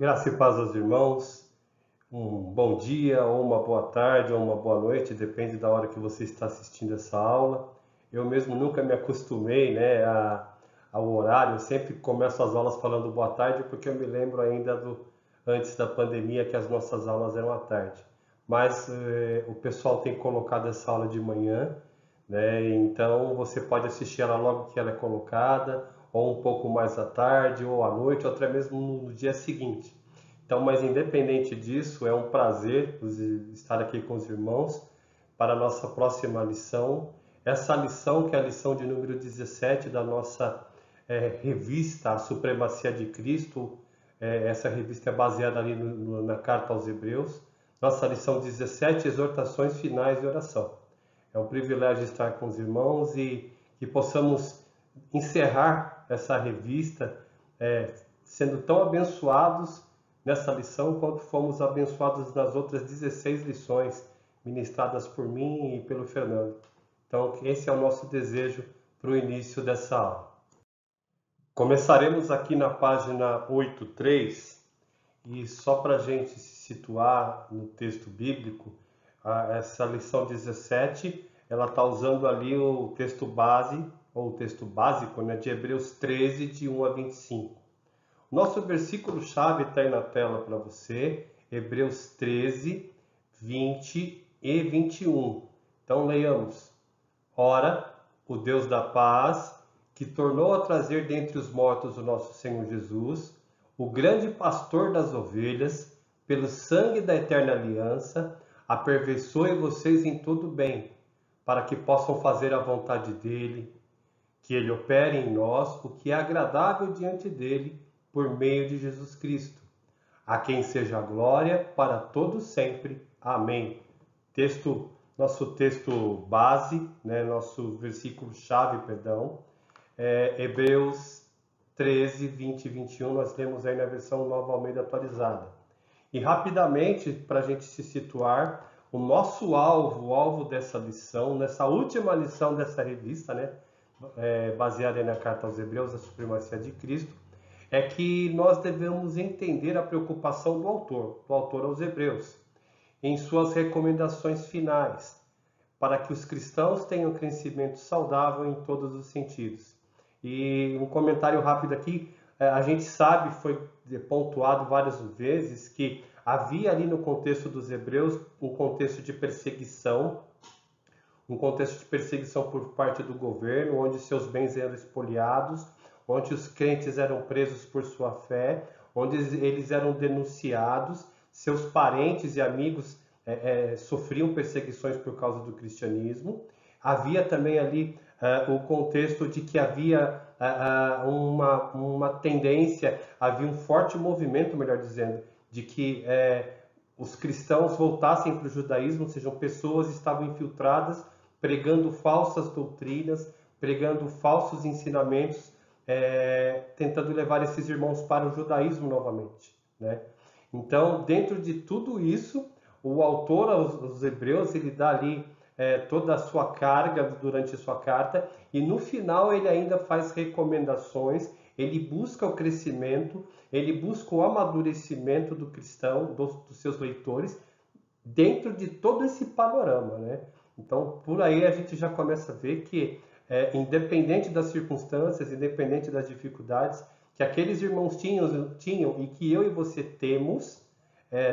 Graça e paz aos irmãos. Um bom dia, ou uma boa tarde, ou uma boa noite, depende da hora que você está assistindo essa aula. Eu mesmo nunca me acostumei, ao horário. Eu sempre começo as aulas falando boa tarde, porque eu me lembro ainda antes da pandemia que as nossas aulas eram à tarde. Mas o pessoal tem colocado essa aula de manhã, né? Então você pode assistir ela logo que ela é colocada, ou um pouco mais à tarde, ou à noite, ou até mesmo no dia seguinte. Então, mas independente disso, é um prazer estar aqui com os irmãos para a nossa próxima lição. Essa lição, que é a lição de número 17 da nossa revista A Supremacia de Cristo. Essa revista é baseada ali na carta aos Hebreus. Nossa lição 17, exortações finais e oração. É um privilégio estar com os irmãos e que possamos encerrar essa revista sendo tão abençoados nessa lição quanto fomos abençoados nas outras 16 lições ministradas por mim e pelo Fernando. Então, esse é o nosso desejo para o início dessa aula. Começaremos aqui na página 8.3 e só para a gente se situar no texto bíblico, essa lição 17, ela está usando ali o texto base, ou o texto básico, né, de Hebreus 13, de 1 a 25. Nosso versículo-chave está aí na tela para você, Hebreus 13, 20 e 21. Então, leiamos. Ora, o Deus da paz, que tornou a trazer dentre os mortos o nosso Senhor Jesus, o grande pastor das ovelhas, pelo sangue da eterna aliança, aperfeiçoe vocês em todo bem, para que possam fazer a vontade dele, que ele opere em nós o que é agradável diante dele, por meio de Jesus Cristo, a quem seja a glória para todos sempre. Amém. Nosso texto base, né, nosso versículo-chave, Hebreus 13, 20 e 21, nós temos aí na versão Nova Almeida atualizada. E rapidamente, para a gente se situar, o nosso alvo, o alvo dessa lição, nessa última lição dessa revista, né, baseada na carta aos Hebreus, a supremacia de Cristo, é que nós devemos entender a preocupação do autor aos Hebreus, em suas recomendações finais, para que os cristãos tenham crescimento saudável em todos os sentidos. E um comentário rápido aqui, a gente sabe, foi pontuado várias vezes, que havia ali no contexto dos Hebreus um contexto de perseguição, por parte do governo, onde seus bens eram espoliados, onde os crentes eram presos por sua fé, onde eles eram denunciados, seus parentes e amigos sofriam perseguições por causa do cristianismo. Havia também ali o contexto de que havia uma tendência, havia um forte movimento, melhor dizendo, de que os cristãos voltassem para o judaísmo, ou seja, pessoas estavam infiltradas, pregando falsas doutrinas, pregando falsos ensinamentos, tentando levar esses irmãos para o judaísmo novamente, né? Então, dentro de tudo isso, o autor aos Hebreus, ele dá ali toda a sua carga durante a sua carta, e no final ele ainda faz recomendações, ele busca o crescimento, ele busca o amadurecimento do cristão, dos seus leitores, dentro de todo esse panorama, né? Então, por aí a gente já começa a ver que, independente das circunstâncias, independente das dificuldades que aqueles irmãos tinham e que eu e você temos,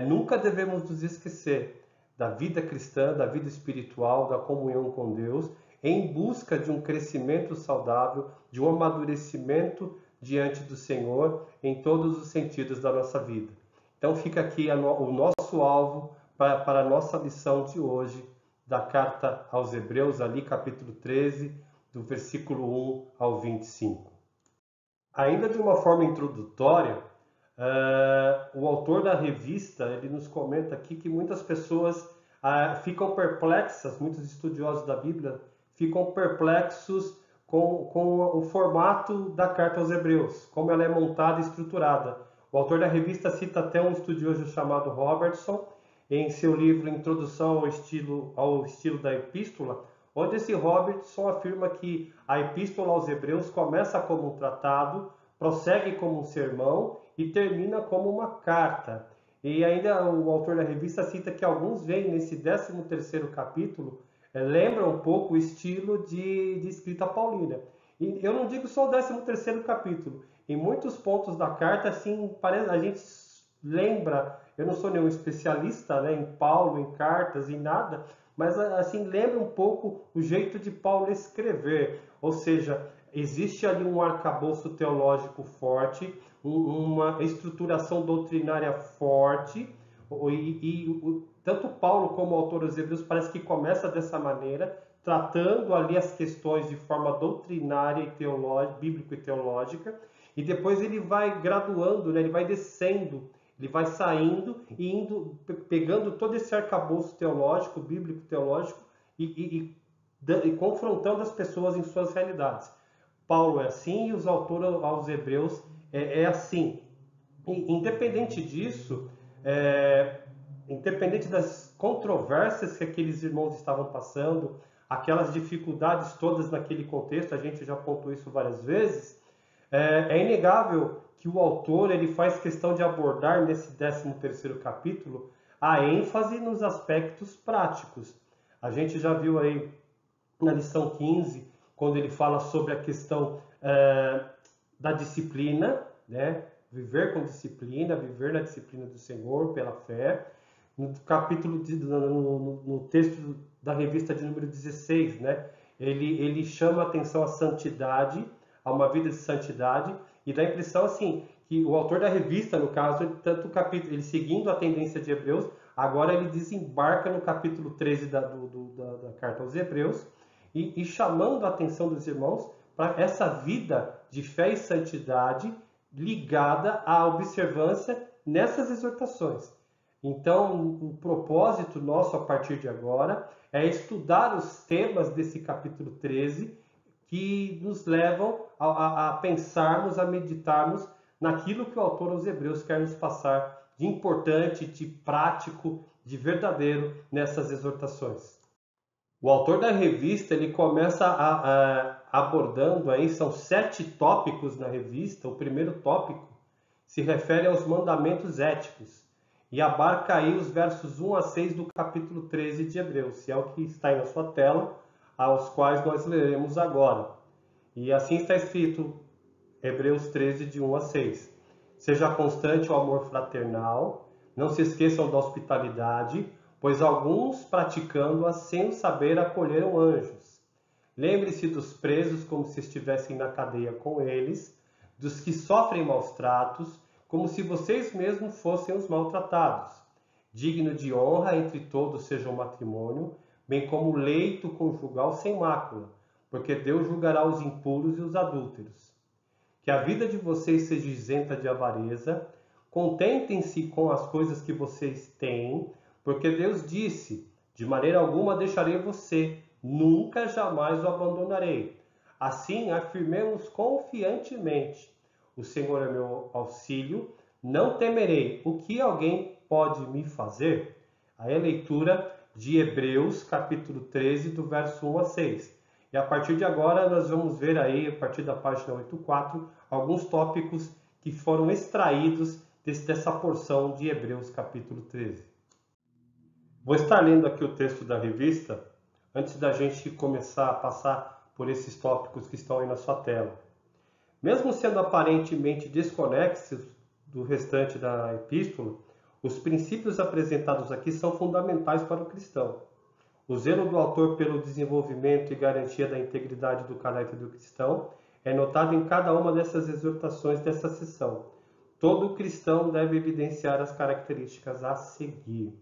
nunca devemos nos esquecer da vida cristã, da vida espiritual, da comunhão com Deus, em busca de um crescimento saudável, de um amadurecimento diante do Senhor em todos os sentidos da nossa vida. Então fica aqui o nosso alvo para a nossa lição de hoje, da carta aos Hebreus, ali capítulo 13, do versículo 1 ao 25. Ainda de uma forma introdutória, o autor da revista, ele nos comenta aqui que muitas pessoas ficam perplexas, muitos estudiosos da Bíblia ficam perplexos com o formato da carta aos Hebreus, como ela é montada e estruturada. O autor da revista cita até um estudioso chamado Robertson, em seu livro Introdução ao estilo da Epístola, onde esse Robertson afirma que a Epístola aos Hebreus começa como um tratado, prossegue como um sermão e termina como uma carta. E ainda o autor da revista cita que alguns veem nesse 13º capítulo, lembra um pouco o estilo de escrita paulina. E eu não digo só o 13º capítulo. Em muitos pontos da carta, assim, parece, a gente lembra, eu não sou nenhum especialista, né, em Paulo, em cartas, em nada, mas assim, lembra um pouco o jeito de Paulo escrever. Ou seja, existe ali um arcabouço teológico forte, uma estruturação doutrinária forte, tanto Paulo como o autor dos Hebreus parece que começa dessa maneira, tratando ali as questões de forma doutrinária e teológica, bíblico e teológica, e depois ele vai graduando, né? Ele vai descendo, ele vai saindo e indo, pegando todo esse arcabouço teológico, bíblico teológico, e confrontando as pessoas em suas realidades. Paulo é assim e os autores aos Hebreus é assim. Independente disso, independente das controvérsias que aqueles irmãos estavam passando, aquelas dificuldades todas naquele contexto, a gente já apontou isso várias vezes, é inegável que o autor ele faz questão de abordar nesse 13º capítulo a ênfase nos aspectos práticos. A gente já viu aí na lição 15, quando ele fala sobre a questão da disciplina, né? Viver com disciplina, viver na disciplina do Senhor pela fé. No capítulo, no texto da revista de número 16, né? Ele chama a atenção à santidade, a uma vida de santidade, e dá a impressão assim, que o autor da revista, no caso, tanto o capítulo, ele seguindo a tendência de Hebreus, agora ele desembarca no capítulo 13 da carta aos Hebreus, e chamando a atenção dos irmãos para essa vida de fé e santidade ligada à observância nessas exortações. Então, o propósito nosso a partir de agora é estudar os temas desse capítulo 13 que nos levam a pensarmos, a meditarmos naquilo que o autor aos Hebreus quer nos passar de importante, de prático, de verdadeiro nessas exortações. O autor da revista ele começa abordando aí, são 7 tópicos na revista. O primeiro tópico se refere aos mandamentos éticos e abarca aí os versos 1 a 6 do capítulo 13 de Hebreus, que é o que está aí na sua tela, aos quais nós leremos agora. E assim está escrito, Hebreus 13, de 1 a 6. Seja constante o amor fraternal, não se esqueçam da hospitalidade, pois alguns, praticando-a sem o saber, acolheram anjos. Lembre-se dos presos como se estivessem na cadeia com eles, dos que sofrem maus tratos, como se vocês mesmos fossem os maltratados. Digno de honra entre todos seja o matrimônio, bem como o leito conjugal sem mácula, porque Deus julgará os impuros e os adúlteros. Que a vida de vocês seja isenta de avareza, contentem-se com as coisas que vocês têm, porque Deus disse, de maneira alguma deixarei você, nunca jamais o abandonarei. Assim, afirmemos confiantemente, o Senhor é meu auxílio, não temerei. O que alguém pode me fazer? Aí a leitura de Hebreus, capítulo 13, do verso 1 a 6. E a partir de agora nós vamos ver aí, a partir da página 84, alguns tópicos que foram extraídos dessa porção de Hebreus, capítulo 13. Vou estar lendo aqui o texto da revista, antes da gente começar a passar por esses tópicos que estão aí na sua tela. Mesmo sendo aparentemente desconexos do restante da epístola, os princípios apresentados aqui são fundamentais para o cristão. O zelo do autor pelo desenvolvimento e garantia da integridade do caráter do cristão é notado em cada uma dessas exortações dessa seção. Todo cristão deve evidenciar as características a seguir.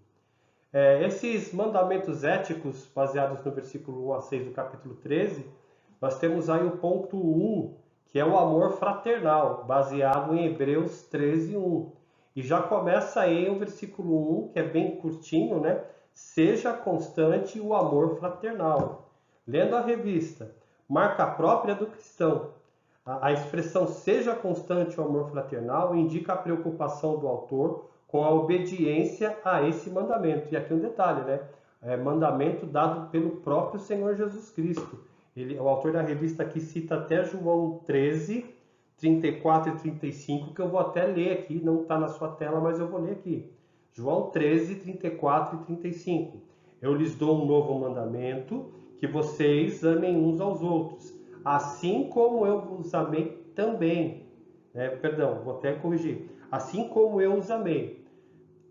Esses mandamentos éticos, baseados no versículo 1 a 6 do capítulo 13, nós temos aí o ponto 1, que é o amor fraternal, baseado em Hebreus 13, 1. E já começa aí o versículo 1, que é bem curtinho, né? Seja constante o amor fraternal. Lendo a revista, marca própria do cristão. A expressão seja constante o amor fraternal indica a preocupação do autor com a obediência a esse mandamento. E aqui um detalhe, né? Mandamento dado pelo próprio Senhor Jesus Cristo. O autor da revista aqui cita até João 13, 34 e 35, que eu vou até ler aqui, não está na sua tela, mas eu vou ler aqui. João 13, 34 e 35. Eu lhes dou um novo mandamento, que vocês amem uns aos outros, assim como eu vos amei também. Perdão, vou até corrigir. Assim como eu os amei,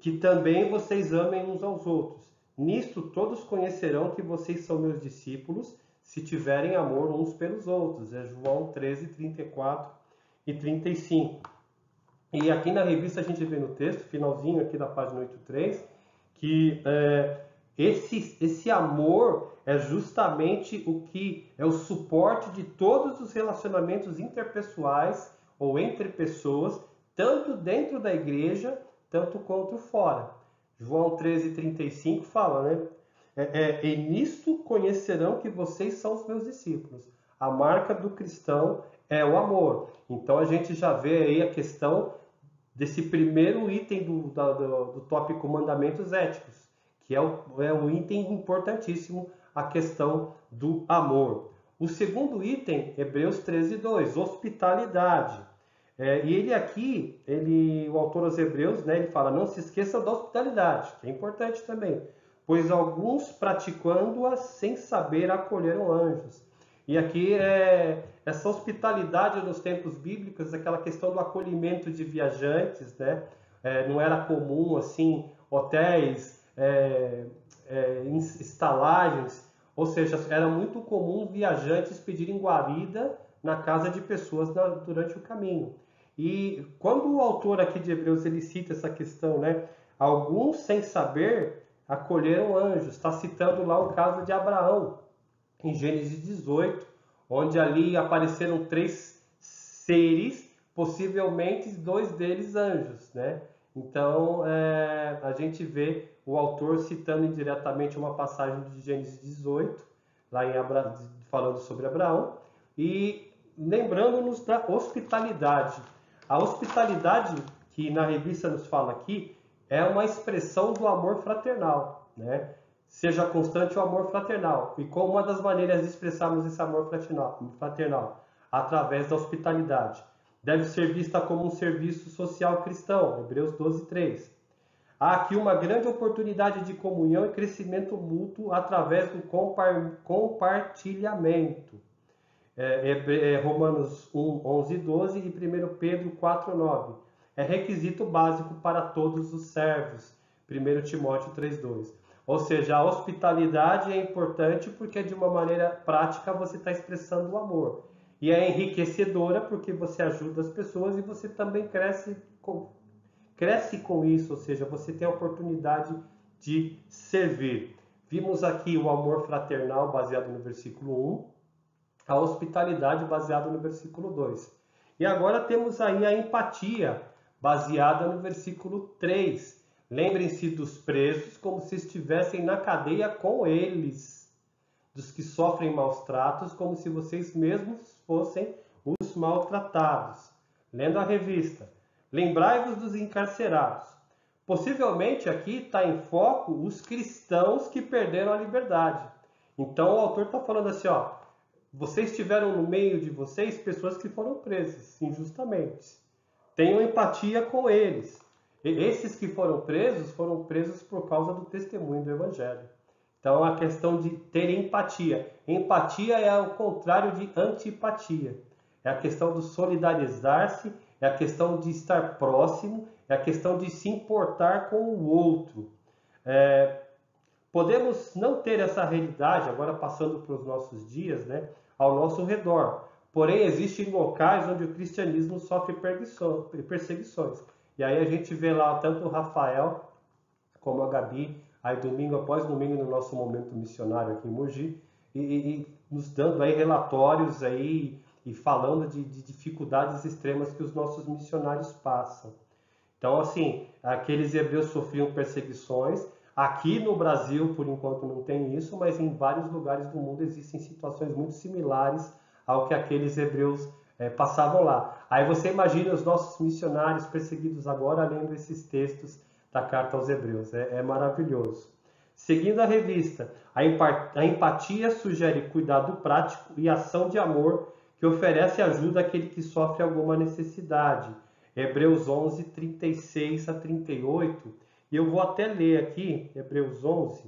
que também vocês amem uns aos outros. Nisto todos conhecerão que vocês são meus discípulos, se tiverem amor uns pelos outros. É João 13, 34 e 35. E aqui na revista a gente vê no texto, finalzinho aqui da página 83, que esse amor é justamente o que é o suporte de todos os relacionamentos interpessoais ou entre pessoas, tanto dentro da igreja, tanto quanto fora. João 13:35 fala, né? E nisto conhecerão que vocês são os meus discípulos. A marca do cristão é o amor. Então a gente já vê aí a questão desse primeiro item do tópico mandamentos éticos, que é um item importantíssimo, a questão do amor. O segundo item, Hebreus 13:2, hospitalidade. E ele aqui, o autor aos Hebreus, né, ele fala, não se esqueça da hospitalidade, que é importante também, pois alguns praticando-a sem saber acolheram anjos. E aqui essa hospitalidade nos tempos bíblicos, aquela questão do acolhimento de viajantes, né? Não era comum assim hotéis, estalagens, ou seja, era muito comum viajantes pedirem guarida na casa de pessoas durante o caminho. E quando o autor aqui de Hebreus ele cita essa questão, né? Alguns sem saber acolheram anjos. Está citando lá o caso de Abraão, em Gênesis 18, onde ali apareceram 3 seres, possivelmente 2 deles anjos, né? Então, a gente vê o autor citando indiretamente uma passagem de Gênesis 18, lá falando sobre Abraão, e lembrando-nos da hospitalidade. A hospitalidade, que na revista nos fala aqui, é uma expressão do amor fraternal, né? Seja constante o amor fraternal. E como uma das maneiras de expressarmos esse amor fraternal? Através da hospitalidade. Deve ser vista como um serviço social cristão, Hebreus 12:3. Há aqui uma grande oportunidade de comunhão e crescimento mútuo através do compartilhamento. Romanos 1:11-12 e 1 Pedro 4:9. É requisito básico para todos os servos, 1 Timóteo 3:2. Ou seja, a hospitalidade é importante porque de uma maneira prática você está expressando o amor. E é enriquecedora porque você ajuda as pessoas e você também cresce com isso, ou seja, você tem a oportunidade de servir. Vimos aqui o amor fraternal baseado no versículo 1, a hospitalidade baseada no versículo 2. E agora temos aí a empatia baseada no versículo 3. Lembrem-se dos presos como se estivessem na cadeia com eles, dos que sofrem maus tratos como se vocês mesmos fossem os maltratados. Lendo a revista, lembrai-vos dos encarcerados. Possivelmente aqui está em foco os cristãos que perderam a liberdade. Então o autor está falando assim, vocês tiveram no meio de vocês pessoas que foram presas injustamente. Tenham empatia com eles. Esses que foram presos por causa do testemunho do Evangelho. Então, a questão de ter empatia. Empatia é o contrário de antipatia. É a questão do solidarizar-se, é a questão de estar próximo, é a questão de se importar com o outro. Podemos não ter essa realidade, agora passando para os nossos dias, né, ao nosso redor. Porém, existem locais onde o cristianismo sofre perseguições. E aí a gente vê lá tanto o Rafael como a Gabi, aí domingo após domingo no nosso momento missionário aqui em Mogi, e nos dando aí relatórios aí e falando de dificuldades extremas que os nossos missionários passam. Então, assim, aqueles hebreus sofriam perseguições. Aqui no Brasil, por enquanto, não tem isso, mas em vários lugares do mundo existem situações muito similares ao que aqueles hebreus passavam lá. Aí você imagina os nossos missionários perseguidos agora lendo esses textos da carta aos Hebreus. É maravilhoso. Seguindo a revista, a empatia sugere cuidado prático e ação de amor que oferece ajuda àquele que sofre alguma necessidade. Hebreus 11, 36 a 38. E eu vou até ler aqui, Hebreus 11,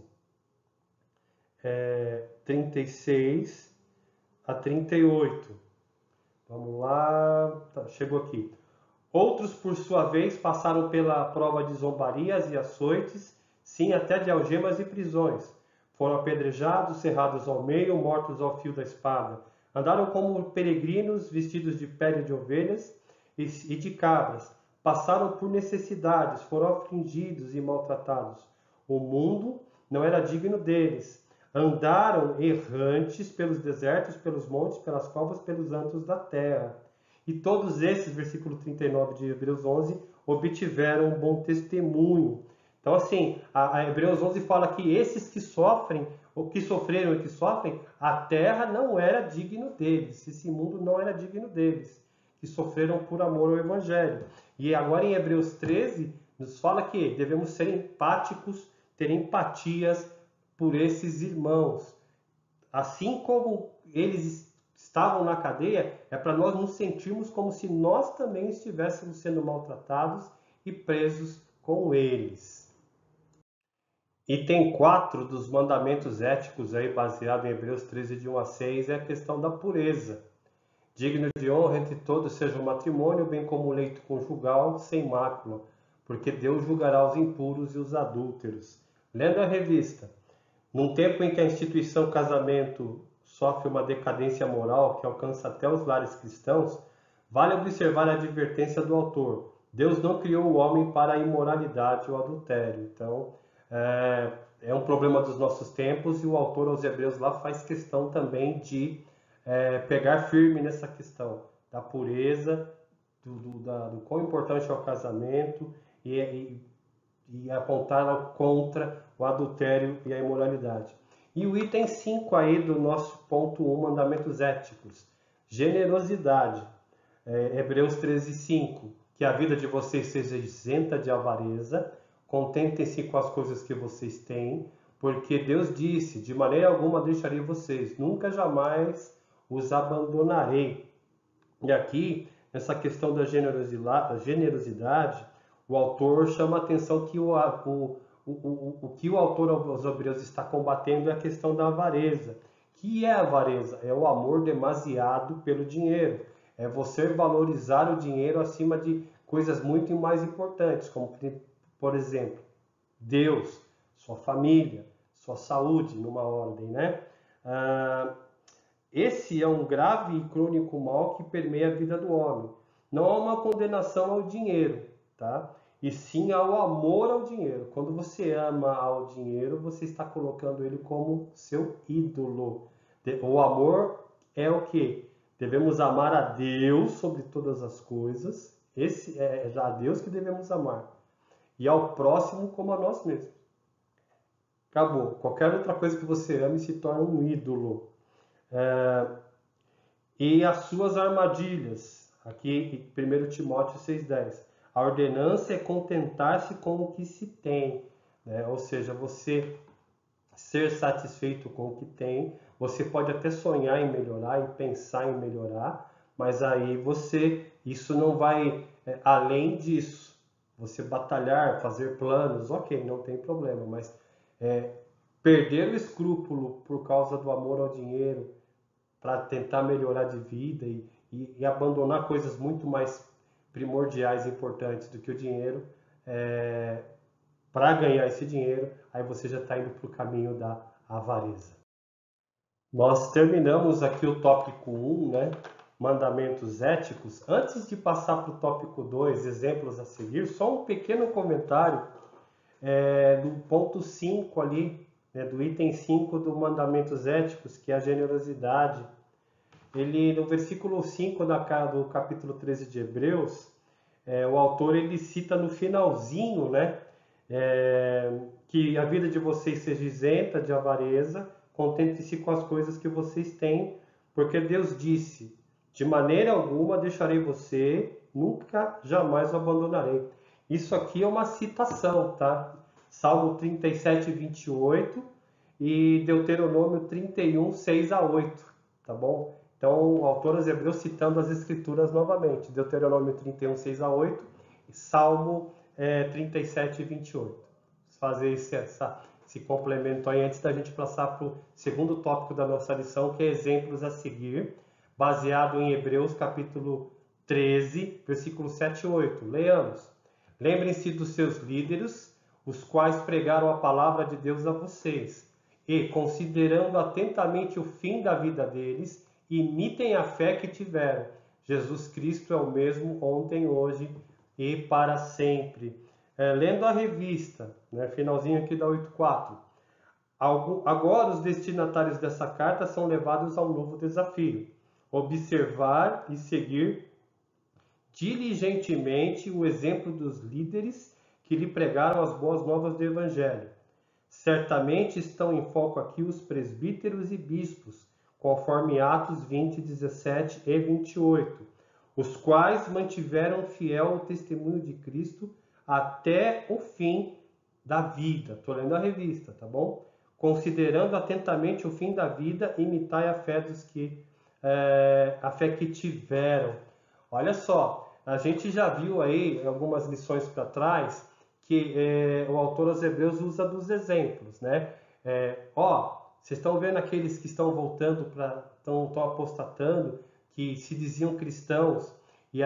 36 a 38. Vamos lá, tá, chegou aqui. Outros, por sua vez, passaram pela prova de zombarias e açoites, sim, até de algemas e prisões. Foram apedrejados, cerrados ao meio, mortos ao fio da espada. Andaram como peregrinos, vestidos de pele de ovelhas e de cabras. Passaram por necessidades, foram afligidos e maltratados. O mundo não era digno deles. Andaram errantes pelos desertos, pelos montes, pelas covas, pelos antros da terra. E todos esses, versículo 39 de Hebreus 11, obtiveram um bom testemunho. Então, assim, a Hebreus 11 fala que esses que sofrem, ou que sofreram e que sofrem, a terra não era digno deles, esse mundo não era digno deles, que sofreram por amor ao Evangelho. E agora em Hebreus 13, nos fala que devemos ser empáticos, ter empatias por esses irmãos. Assim como eles estavam na cadeia, é para nós nos sentirmos como se nós também estivéssemos sendo maltratados e presos com eles. Item 4 dos mandamentos éticos, aí, baseado em Hebreus 13, de 1 a 6, é a questão da pureza. Digno de honra entre todos seja o matrimônio, bem como o leito conjugal, sem mácula, porque Deus julgará os impuros e os adúlteros. Lendo a revista, num tempo em que a instituição casamento sofre uma decadência moral que alcança até os lares cristãos, vale observar a advertência do autor. Deus não criou o homem para a imoralidade ou adultério. Então, é um problema dos nossos tempos e o autor aos Hebreus lá faz questão também de pegar firme nessa questão da pureza, do quão importante é o casamento e apontar contra o adultério e a imoralidade. E o item 5 aí do nosso ponto 1, mandamentos éticos. Generosidade. Hebreus 13, 5. Que a vida de vocês seja isenta de avareza, contentem-se com as coisas que vocês têm, porque Deus disse, de maneira alguma deixarei vocês, nunca jamais os abandonarei. E aqui, nessa questão da generosidade, o autor chama a atenção que o que o autor aos Hebreus está combatendo é a questão da avareza. Que é a avareza? É o amor demasiado pelo dinheiro. É você valorizar o dinheiro acima de coisas muito mais importantes, como, por exemplo, Deus, sua família, sua saúde, numa ordem, né? Esse é um grave e crônico mal que permeia a vida do homem. Não há uma condenação ao dinheiro, tá? E sim ao amor ao dinheiro. Quando você ama ao dinheiro, você está colocando ele como seu ídolo. O amor é o quê? Devemos amar a Deus sobre todas as coisas. Esse é a Deus que devemos amar. E ao próximo como a nós mesmos. Acabou. Qualquer outra coisa que você ame se torna um ídolo. E as suas armadilhas. Aqui em 1 Timóteo 6,10. A ordenança é contentar-se com o que se tem, né? Ou seja, você ser satisfeito com o que tem. Você pode até sonhar em melhorar e pensar em melhorar, mas aí isso não vai além disso. Você batalhar, fazer planos, ok, não tem problema, mas perder o escrúpulo por causa do amor ao dinheiro para tentar melhorar de vida e abandonar coisas muito mais primordiais e importantes do que o dinheiro, para ganhar esse dinheiro, aí você já está indo para o caminho da avareza. Nós terminamos aqui o tópico 1, né? Mandamentos éticos. Antes de passar para o tópico 2, exemplos a seguir, só um pequeno comentário do ponto 5 ali, né, do item 5 do mandamentos éticos, que é a generosidade. Ele, no versículo 5 do capítulo 13 de Hebreus, o autor ele cita no finalzinho, né, que a vida de vocês seja isenta de avareza, contente-se com as coisas que vocês têm, porque Deus disse, de maneira alguma deixarei você, nunca, jamais o abandonarei. Isso aqui é uma citação, tá? Salmo 37, 28 e Deuteronômio 31, 6 a 8, tá bom? Então, o autor aos Hebreus citando as Escrituras novamente, Deuteronômio 31, 6 a 8, e Salmo 37 e 28. Vamos fazer esse complemento aí antes da gente passar para o segundo tópico da nossa lição, que é exemplos a seguir, baseado em Hebreus capítulo 13, versículos 7 e 8. Leamos. Lembrem-se dos seus líderes, os quais pregaram a palavra de Deus a vocês, e, considerando atentamente o fim da vida deles, imitem a fé que tiveram. Jesus Cristo é o mesmo ontem, hoje e para sempre. Lendo a revista, né, finalzinho aqui da 8.4. Agora os destinatários dessa carta são levados a um novo desafio: observar e seguir diligentemente o exemplo dos líderes que lhe pregaram as boas novas do Evangelho. Certamente estão em foco aqui os presbíteros e bispos, conforme Atos 20, 17 e 28, os quais mantiveram fiel o testemunho de Cristo até o fim da vida. Estou lendo a revista, tá bom? Considerando atentamente o fim da vida, imitai a fé que tiveram. Olha só, a gente já viu aí algumas lições para trás que o autor aos Hebreus usa dos exemplos, né? Vocês estão vendo aqueles que estão voltando estão apostatando, que se diziam cristãos e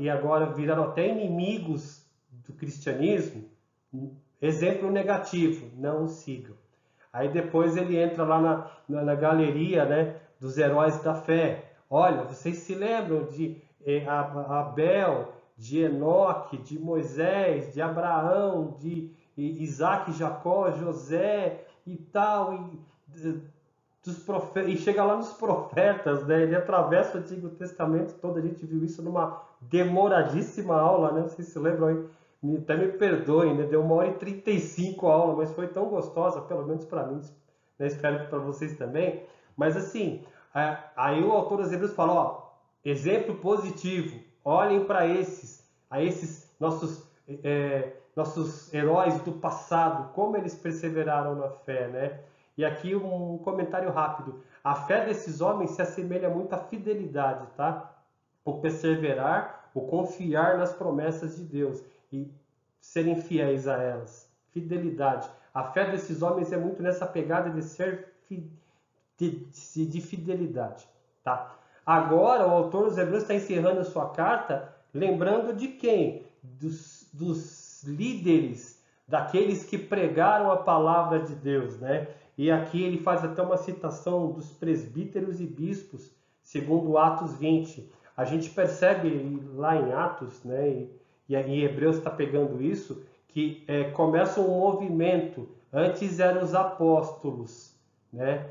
agora viraram até inimigos do cristianismo? Exemplo negativo, não o sigam. Aí depois ele entra lá na galeria, né, dos heróis da fé. Olha, vocês se lembram de Abel, de Enoque, de Moisés, de Abraão, de Isaac, Jacó, José e tal, e chega lá nos profetas, né? Ele atravessa o Antigo Testamento todo. A gente viu isso numa demoradíssima aula, né? Não sei se se lembram aí, até me perdoem, né? Deu 1h35 a aula, mas foi tão gostosa, pelo menos para mim, né? Espero que para vocês também. Mas assim, aí o autor dos Hebreus fala, exemplo positivo, olhem para esses nossos heróis do passado, como eles perseveraram na fé, né? E aqui um comentário rápido. A fé desses homens se assemelha muito à fidelidade, tá? O perseverar, o confiar nas promessas de Deus e serem fiéis a elas. Fidelidade. A fé desses homens é muito nessa pegada de ser de fidelidade, tá? Agora o autor dos Hebreus está encerrando a sua carta lembrando de quem? Dos líderes, daqueles que pregaram a palavra de Deus, né? E aqui ele faz até uma citação dos presbíteros e bispos, segundo Atos 20. A gente percebe lá em Atos, né, e em Hebreus está pegando isso, que começa um movimento. Antes eram os apóstolos, né?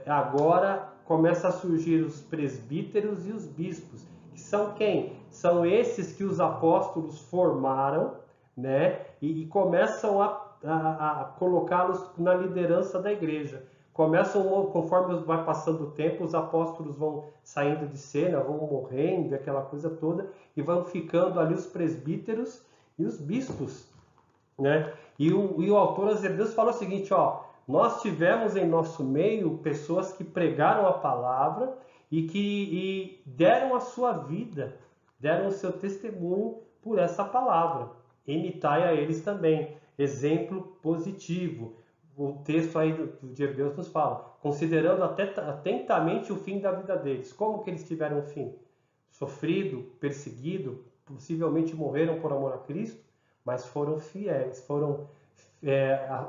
Agora começa a surgir os presbíteros e os bispos, que são quem? São esses que os apóstolos formaram, né? E começam a colocá-los na liderança da igreja. Conforme vai passando o tempo, os apóstolos vão saindo de cena, vão morrendo, aquela coisa toda, e vão ficando ali os presbíteros e os bispos, né? E o autor aos Hebreus fala o seguinte, nós tivemos em nosso meio pessoas que pregaram a palavra e que deram a sua vida, deram o seu testemunho por essa palavra. Imitai a eles também. Exemplo positivo. O texto aí de Hebreus nos fala, considerando atentamente o fim da vida deles. Como que eles tiveram um fim? Sofrido, perseguido, possivelmente morreram por amor a Cristo, mas foram fiéis,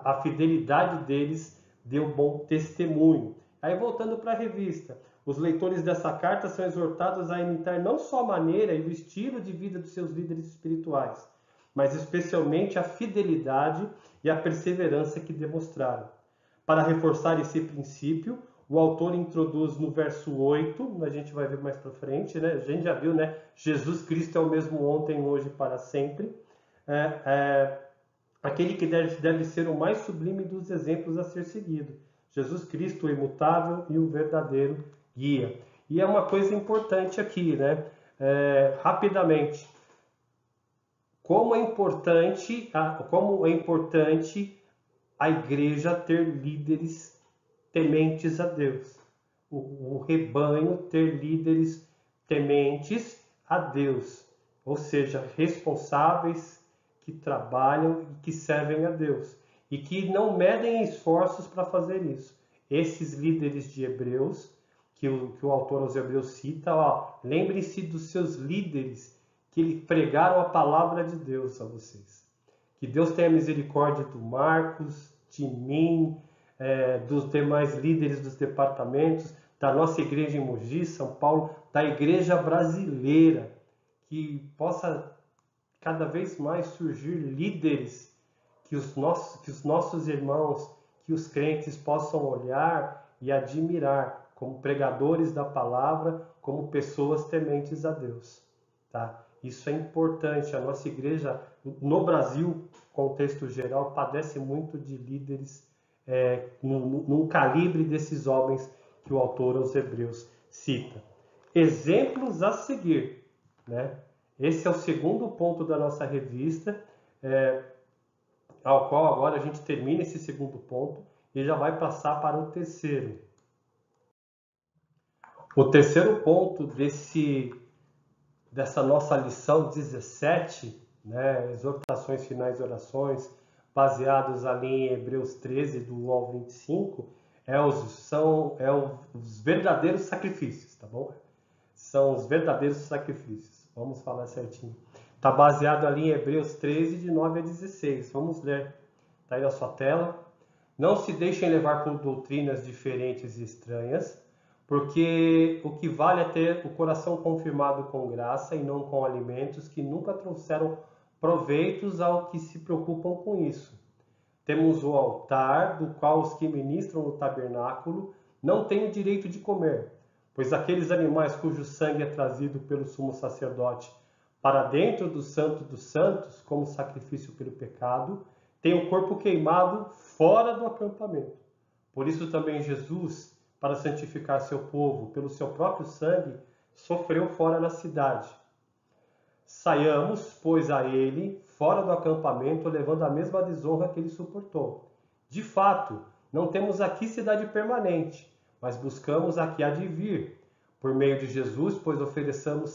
a fidelidade deles deu bom testemunho. Aí voltando para a revista, os leitores dessa carta são exortados a imitar não só a maneira e o estilo de vida dos seus líderes espirituais, mas especialmente a fidelidade e a perseverança que demonstraram. Para reforçar esse princípio, o autor introduz no verso 8, a gente vai ver mais para frente, né? A gente já viu, né? Jesus Cristo é o mesmo ontem, hoje e para sempre. Aquele que deve ser o mais sublime dos exemplos a ser seguido. Jesus Cristo, o imutável e o verdadeiro guia. E é uma coisa importante aqui, né? Rapidamente. Como é importante a igreja ter líderes tementes a Deus. o rebanho ter líderes tementes a Deus, ou seja, responsáveis, que trabalham e que servem a Deus, e que não medem esforços para fazer isso. Esses líderes de Hebreus, que o autor aos Hebreus cita, lembrem-se dos seus líderes que pregaram a palavra de Deus a vocês. Que Deus tenha misericórdia do Marcos, de mim, dos demais líderes dos departamentos, da nossa igreja em Mogi, São Paulo, da igreja brasileira, que possa cada vez mais surgir líderes que os nossos irmãos, que os crentes possam olhar e admirar como pregadores da palavra, como pessoas tementes a Deus. Tá? Isso é importante. A nossa igreja, no Brasil, contexto geral, padece muito de líderes num calibre desses homens que o autor aos Hebreus cita. Exemplos a seguir, né? Esse é o segundo ponto da nossa revista, ao qual agora a gente termina esse segundo ponto e já vai passar para o terceiro. O terceiro ponto dessa nossa lição 17, né, exortações finais e orações, baseados ali em Hebreus 13, do 1 ao 25, são os verdadeiros sacrifícios, tá bom? São os verdadeiros sacrifícios. Vamos falar certinho. Está baseado ali em Hebreus 13, de 9 a 16. Vamos ler. Está aí na sua tela. Não se deixem levar por doutrinas diferentes e estranhas, porque o que vale é ter o coração confirmado com graça e não com alimentos que nunca trouxeram proveitos ao que se preocupam com isso. Temos o altar, do qual os que ministram no tabernáculo não têm o direito de comer, pois aqueles animais cujo sangue é trazido pelo sumo sacerdote para dentro do Santo dos Santos, como sacrifício pelo pecado, têm o corpo queimado fora do acampamento. Por isso também Jesus, para santificar seu povo pelo seu próprio sangue, sofreu fora na cidade. Saiamos, pois, a ele, fora do acampamento, levando a mesma desonra que ele suportou. De fato, não temos aqui cidade permanente, mas buscamos a que há de vir. Por meio de Jesus, pois ofereçamos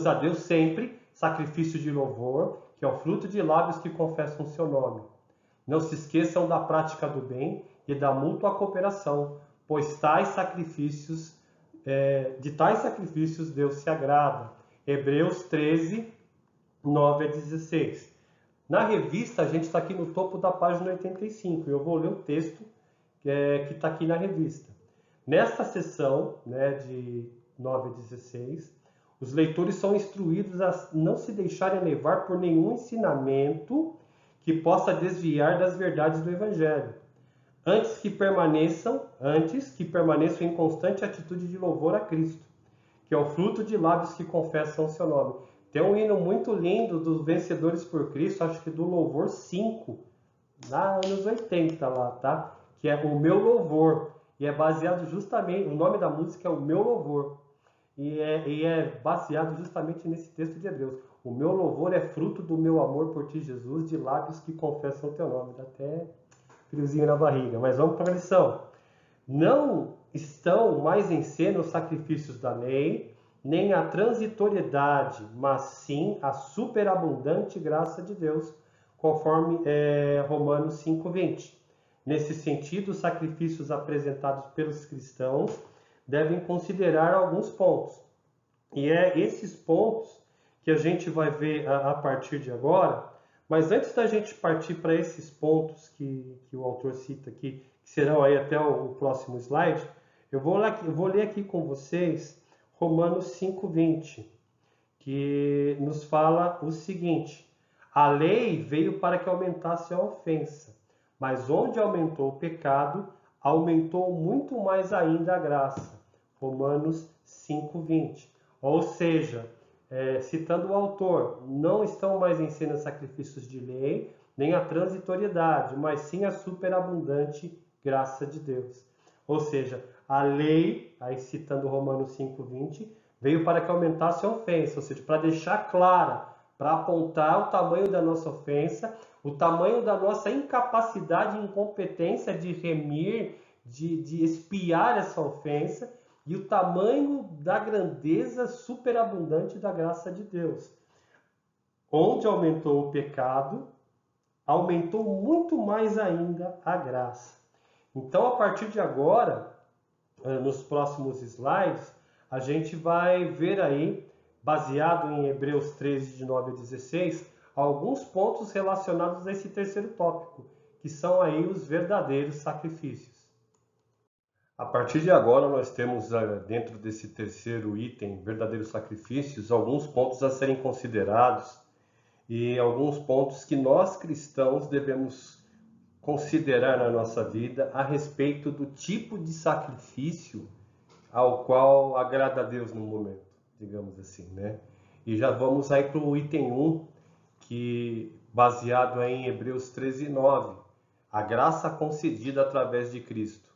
a Deus sempre sacrifício de louvor, que é o fruto de lábios que confessam o seu nome. Não se esqueçam da prática do bem e da mútua cooperação, pois de tais sacrifícios Deus se agrada. Hebreus 13, 9 a 16. Na revista, a gente está aqui no topo da página 85. Eu vou ler o texto que está aqui na revista. Nesta seção, né, de 9 a 16, os leitores são instruídos a não se deixarem levar por nenhum ensinamento que possa desviar das verdades do Evangelho. Antes que permaneçam em constante atitude de louvor a Cristo, que é o fruto de lábios que confessam o seu nome. Tem um hino muito lindo dos Vencedores por Cristo, acho que do Louvor 5, lá anos 80 lá, tá? Que é o meu louvor. E é baseado justamente, o nome da música é o meu louvor. E é baseado justamente nesse texto de Hebreus. O meu louvor é fruto do meu amor por ti, Jesus, de lábios que confessam o teu nome. Dá até friozinho na barriga. Mas vamos para a lição. Não estão mais em cena os sacrifícios da lei, nem a transitoriedade, mas sim a superabundante graça de Deus, conforme Romanos 5:20. Nesse sentido, os sacrifícios apresentados pelos cristãos devem considerar alguns pontos. E é esses pontos que a gente vai ver a partir de agora. Mas antes da gente partir para esses pontos que o autor cita aqui, que serão aí até o próximo slide, eu vou ler aqui com vocês Romanos 5:20, que nos fala o seguinte: a lei veio para que aumentasse a ofensa, mas onde aumentou o pecado, aumentou muito mais ainda a graça. Romanos 5:20. Ou seja, citando o autor, não estão mais em cena sacrifícios de lei, nem a transitoriedade, mas sim a superabundante graça de Deus. Ou seja, a lei, aí citando Romanos 5:20, veio para que aumentasse a ofensa, ou seja, para deixar clara, para apontar o tamanho da nossa ofensa, o tamanho da nossa incapacidade e incompetência de remir, de expiar essa ofensa, e o tamanho da grandeza superabundante da graça de Deus. Onde aumentou o pecado, aumentou muito mais ainda a graça. Então, a partir de agora, nos próximos slides, a gente vai ver aí, baseado em Hebreus 13, de 9 a 16, alguns pontos relacionados a esse terceiro tópico, que são aí os verdadeiros sacrifícios. A partir de agora, nós temos dentro desse terceiro item, verdadeiros sacrifícios, alguns pontos a serem considerados e alguns pontos que nós cristãos devemos considerar na nossa vida a respeito do tipo de sacrifício ao qual agrada a Deus no momento, digamos assim, né? E já vamos aí para o item 1, que baseado em Hebreus 13, 9, a graça concedida através de Cristo.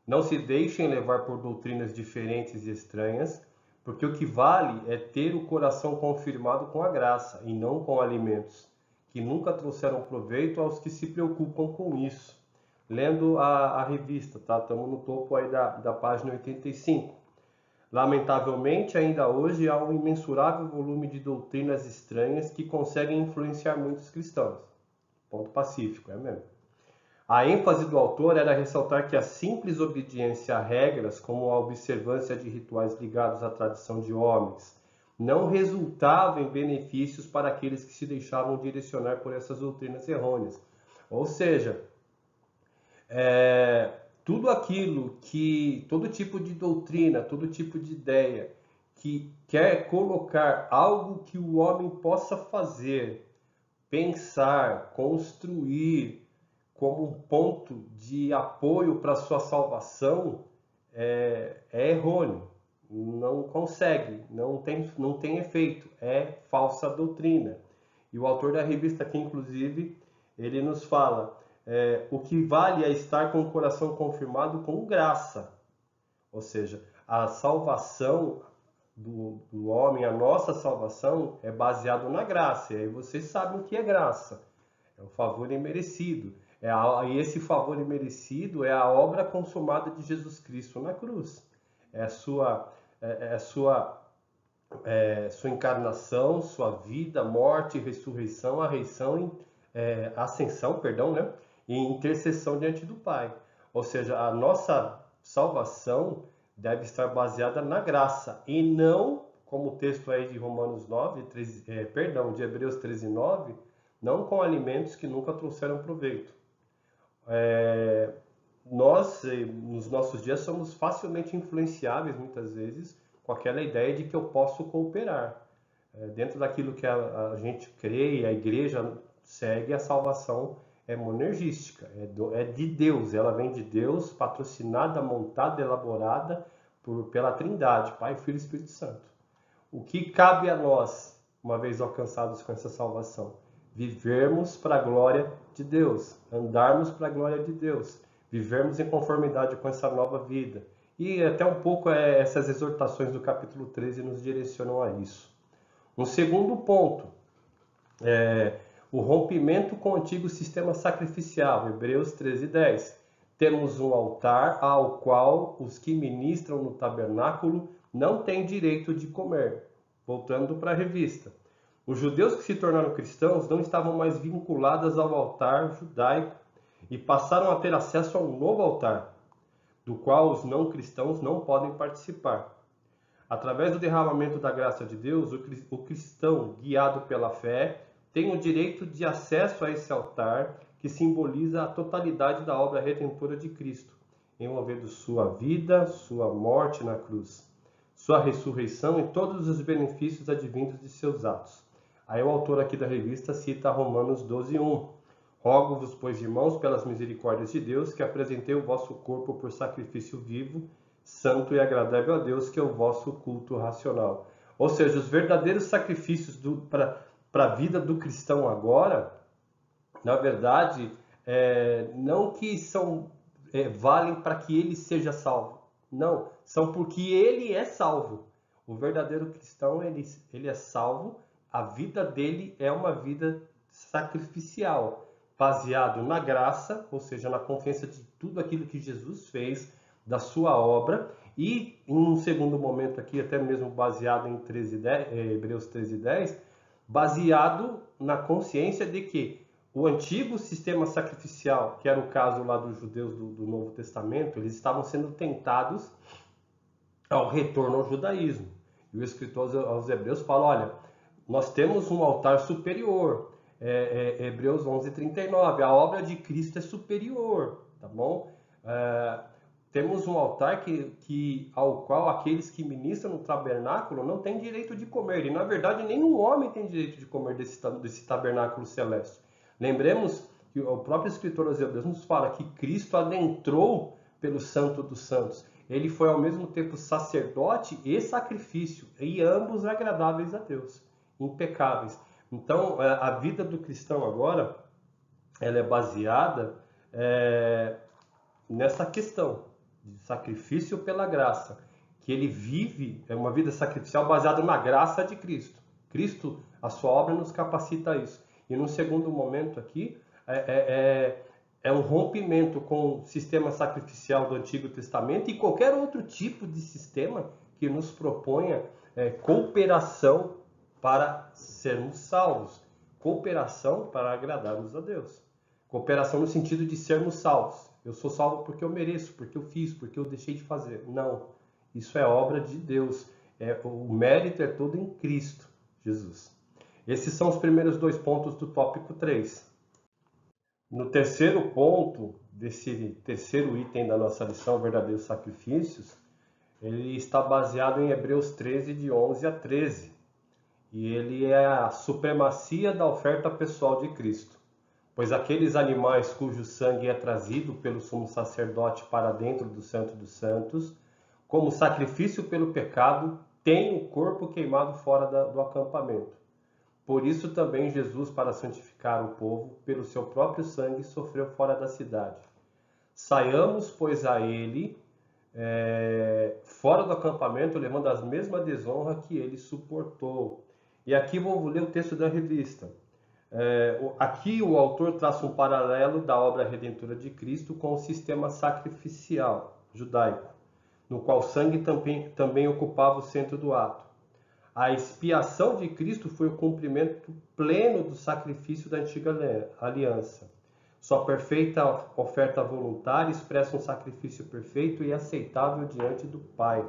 Não se deixem levar por doutrinas diferentes e estranhas, porque o que vale é ter o coração confirmado com a graça e não com alimentos, que nunca trouxeram proveito aos que se preocupam com isso. Lendo a revista, tá? Estamos no topo aí da página 85. Lamentavelmente, ainda hoje há um imensurável volume de doutrinas estranhas que conseguem influenciar muitos cristãos. Ponto pacífico, é mesmo. A ênfase do autor era ressaltar que a simples obediência a regras, como a observância de rituais ligados à tradição de homens, não resultava em benefícios para aqueles que se deixavam direcionar por essas doutrinas errôneas. Ou seja, tudo aquilo que, todo tipo de doutrina, todo tipo de ideia que quer colocar algo que o homem possa fazer, pensar, construir, como um ponto de apoio para a sua salvação, é errôneo. Não consegue, não tem efeito, é falsa doutrina. E o autor da revista aqui, inclusive, ele nos fala, o que vale é estar com o coração confirmado com graça. Ou seja, a salvação do homem, a nossa salvação, é baseado na graça. E aí vocês sabem o que é graça. É o favor imerecido. E esse favor imerecido é a obra consumada de Jesus Cristo na cruz. É a sua encarnação, sua vida, morte, ressurreição, ascensão, né? E intercessão diante do Pai. Ou seja, a nossa salvação deve estar baseada na graça e não, como o texto aí de Romanos 9, de Hebreus 13, 9, não com alimentos que nunca trouxeram proveito. Nós, nos nossos dias, somos facilmente influenciáveis, muitas vezes, com aquela ideia de que eu posso cooperar. Dentro daquilo que a gente crê e a igreja segue, a salvação é monergística, é de Deus, ela vem de Deus, patrocinada, montada, elaborada pela Trindade, Pai, Filho e Espírito Santo. O que cabe a nós, uma vez alcançados com essa salvação? Vivermos para a glória de Deus, andarmos para a glória de Deus, vivermos em conformidade com essa nova vida. E até um pouco essas exortações do capítulo 13 nos direcionam a isso. Um segundo ponto, o rompimento com o antigo sistema sacrificial, Hebreus 13, 10. Temos um altar ao qual os que ministram no tabernáculo não têm direito de comer. Voltando para a revista. Os judeus que se tornaram cristãos não estavam mais vinculados ao altar judaico e passaram a ter acesso a um novo altar, do qual os não cristãos não podem participar. Através do derramamento da graça de Deus, o cristão, guiado pela fé, tem o direito de acesso a esse altar que simboliza a totalidade da obra redentora de Cristo, envolvendo sua vida, sua morte na cruz, sua ressurreição e todos os benefícios advindos de seus atos. Aí o autor aqui da revista cita Romanos 12, 1. Rogo-vos, pois, irmãos, pelas misericórdias de Deus, que apresentei o vosso corpo por sacrifício vivo, santo e agradável a Deus, que é o vosso culto racional. Ou seja, os verdadeiros sacrifícios para a vida do cristão agora, na verdade, não que valem para que ele seja salvo. Não, são porque ele é salvo. O verdadeiro cristão, ele é salvo. A vida dele é uma vida sacrificial. baseado na graça, ou seja, na confiança de tudo aquilo que Jesus fez, da sua obra, e em um segundo momento aqui, até mesmo baseado em 13:10, Hebreus 13:10, baseado na consciência de que o antigo sistema sacrificial, que era o caso lá dos judeus do Novo Testamento, eles estavam sendo tentados ao retorno ao judaísmo. E o escritor aos Hebreus fala, olha, nós temos um altar superior, Hebreus 11:39, a obra de Cristo é superior, tá bom? Temos um altar ao qual aqueles que ministram no tabernáculo não têm direito de comer, e na verdade nenhum homem tem direito de comer desse tabernáculo celeste. Lembremos que o próprio escritor aos Hebreus nos fala que Cristo adentrou pelo Santo dos Santos. Ele foi ao mesmo tempo sacerdote e sacrifício, e ambos agradáveis a Deus, impecáveis. Então, a vida do cristão agora, ela é baseada nessa questão de sacrifício pela graça, que ele vive uma vida sacrificial baseada na graça de Cristo. Cristo, a sua obra nos capacita a isso. E no segundo momento aqui, é um rompimento com o sistema sacrificial do Antigo Testamento e qualquer outro tipo de sistema que nos proponha cooperação para sermos salvos, cooperação para agradarmos a Deus, cooperação no sentido de sermos salvos. Eu sou salvo porque eu mereço, porque eu fiz, porque eu deixei de fazer. Não, isso é obra de Deus. O mérito é todo em Cristo Jesus. Esses são os primeiros 2 pontos do tópico 3. No terceiro ponto, desse terceiro item da nossa lição, verdadeiros sacrifícios, ele está baseado em Hebreus 13, de 11 a 13. E ele é a supremacia da oferta pessoal de Cristo. Pois aqueles animais cujo sangue é trazido pelo sumo sacerdote para dentro do Santo dos Santos, como sacrifício pelo pecado, têm o corpo queimado fora do acampamento. Por isso também Jesus, para santificar o povo, pelo seu próprio sangue, sofreu fora da cidade. Saiamos, pois, a ele, fora do acampamento, levando a mesma desonra que ele suportou. E aqui vou ler o texto da revista. Aqui o autor traça um paralelo da obra redentora de Cristo com o sistema sacrificial judaico, no qual o sangue também ocupava o centro do ato. A expiação de Cristo foi o cumprimento pleno do sacrifício da antiga aliança. Sua perfeita oferta voluntária expressa um sacrifício perfeito e aceitável diante do Pai.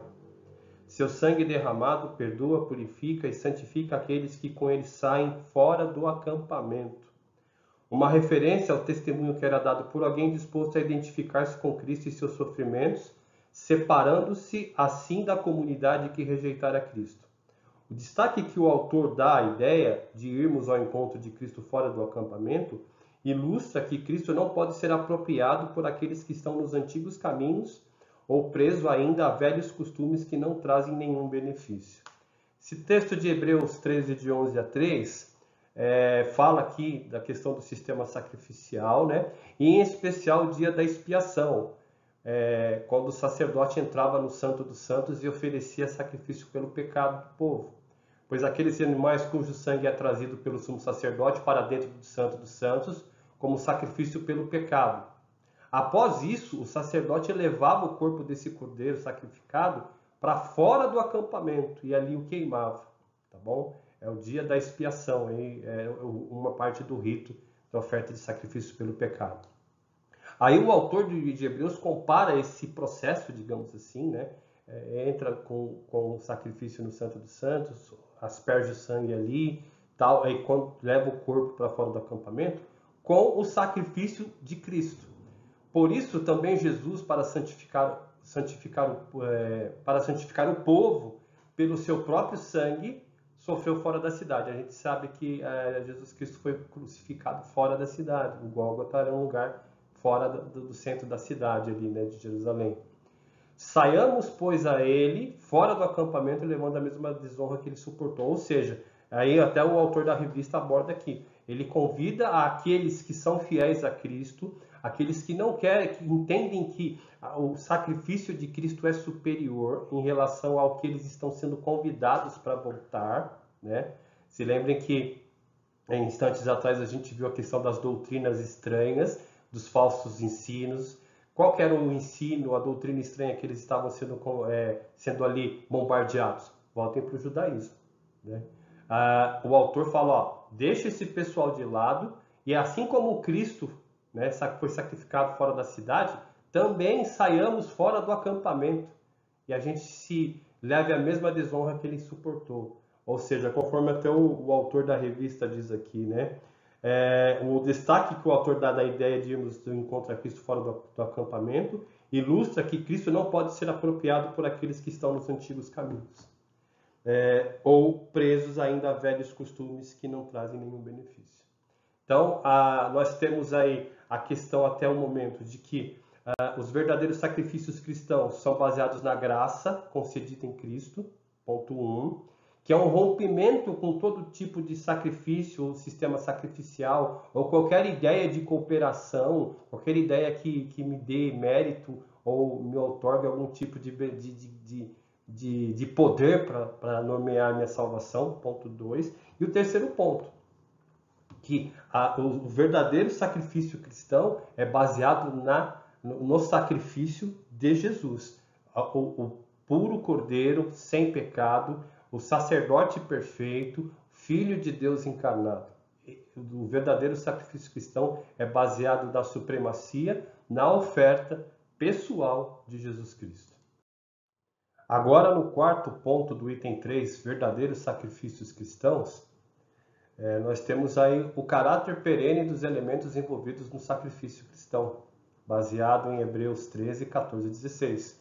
Seu sangue derramado perdoa, purifica e santifica aqueles que com ele saem fora do acampamento. Uma referência ao testemunho que era dado por alguém disposto a identificar-se com Cristo e seus sofrimentos, separando-se assim da comunidade que rejeitara Cristo. O destaque que o autor dá à ideia de irmos ao encontro de Cristo fora do acampamento ilustra que Cristo não pode ser apropriado por aqueles que estão nos antigos caminhos ou preso ainda a velhos costumes que não trazem nenhum benefício. Esse texto de Hebreus 13, de 11 a 3, fala aqui da questão do sistema sacrificial, né? E em especial o dia da expiação, quando o sacerdote entrava no Santo dos Santos e oferecia sacrifício pelo pecado do povo. Pois aqueles animais cujo sangue é trazido pelo sumo sacerdote para dentro do Santo dos Santos, como sacrifício pelo pecado. Após isso, o sacerdote levava o corpo desse cordeiro sacrificado para fora do acampamento e ali o queimava, tá bom? É o dia da expiação, é uma parte do rito da oferta de sacrifício pelo pecado. Aí o autor de Hebreus compara esse processo, digamos assim, né? Entra com o sacrifício no Santo dos Santos, asperge o sangue ali, tal, aí quando leva o corpo para fora do acampamento, com o sacrifício de Cristo. Por isso também Jesus, para santificar o povo, pelo seu próprio sangue, sofreu fora da cidade. A gente sabe que Jesus Cristo foi crucificado fora da cidade. O Gólgota era um lugar fora do centro da cidade ali, né, de Jerusalém. Saiamos, pois, a ele, fora do acampamento, levando a mesma desonra que ele suportou. Ou seja, aí até o autor da revista aborda aqui. Ele convida aqueles que são fiéis a Cristo, aqueles que não querem, que entendem que o sacrifício de Cristo é superior em relação ao que eles estão sendo convidados para voltar, né? Se lembrem que Em instantes atrás a gente viu a questão das doutrinas estranhas, dos falsos ensinos. Qual que era o ensino, a doutrina estranha que eles estavam sendo ali bombardeados? Voltem para o judaísmo, né? O autor fala, ó, deixa esse pessoal de lado, e assim como Cristo, né, foi sacrificado fora da cidade, também saiamos fora do acampamento e a gente se leve a mesma desonra que ele suportou. Ou seja, conforme até o autor da revista diz aqui, né? O destaque que o autor dá da ideia de irmos do encontro a Cristo fora do acampamento ilustra que Cristo não pode ser apropriado por aqueles que estão nos antigos caminhos, ou presos ainda a velhos costumes que não trazem nenhum benefício. Então, nós temos aí a questão até o momento de que os verdadeiros sacrifícios cristãos são baseados na graça concedida em Cristo, ponto 1, que é um rompimento com todo tipo de sacrifício, ou sistema sacrificial, ou qualquer ideia de cooperação, qualquer ideia que me dê mérito ou me outorgue algum tipo de poder para nomear minha salvação, ponto 2. E o terceiro ponto, que o verdadeiro sacrifício cristão é baseado no sacrifício de Jesus, o puro cordeiro, sem pecado, o sacerdote perfeito, Filho de Deus encarnado. O verdadeiro sacrifício cristão é baseado na supremacia, na oferta pessoal de Jesus Cristo. Agora, no quarto ponto do item 3, verdadeiros sacrifícios cristãos, nós temos aí o caráter perene dos elementos envolvidos no sacrifício cristão, baseado em Hebreus 13, 14 e 16.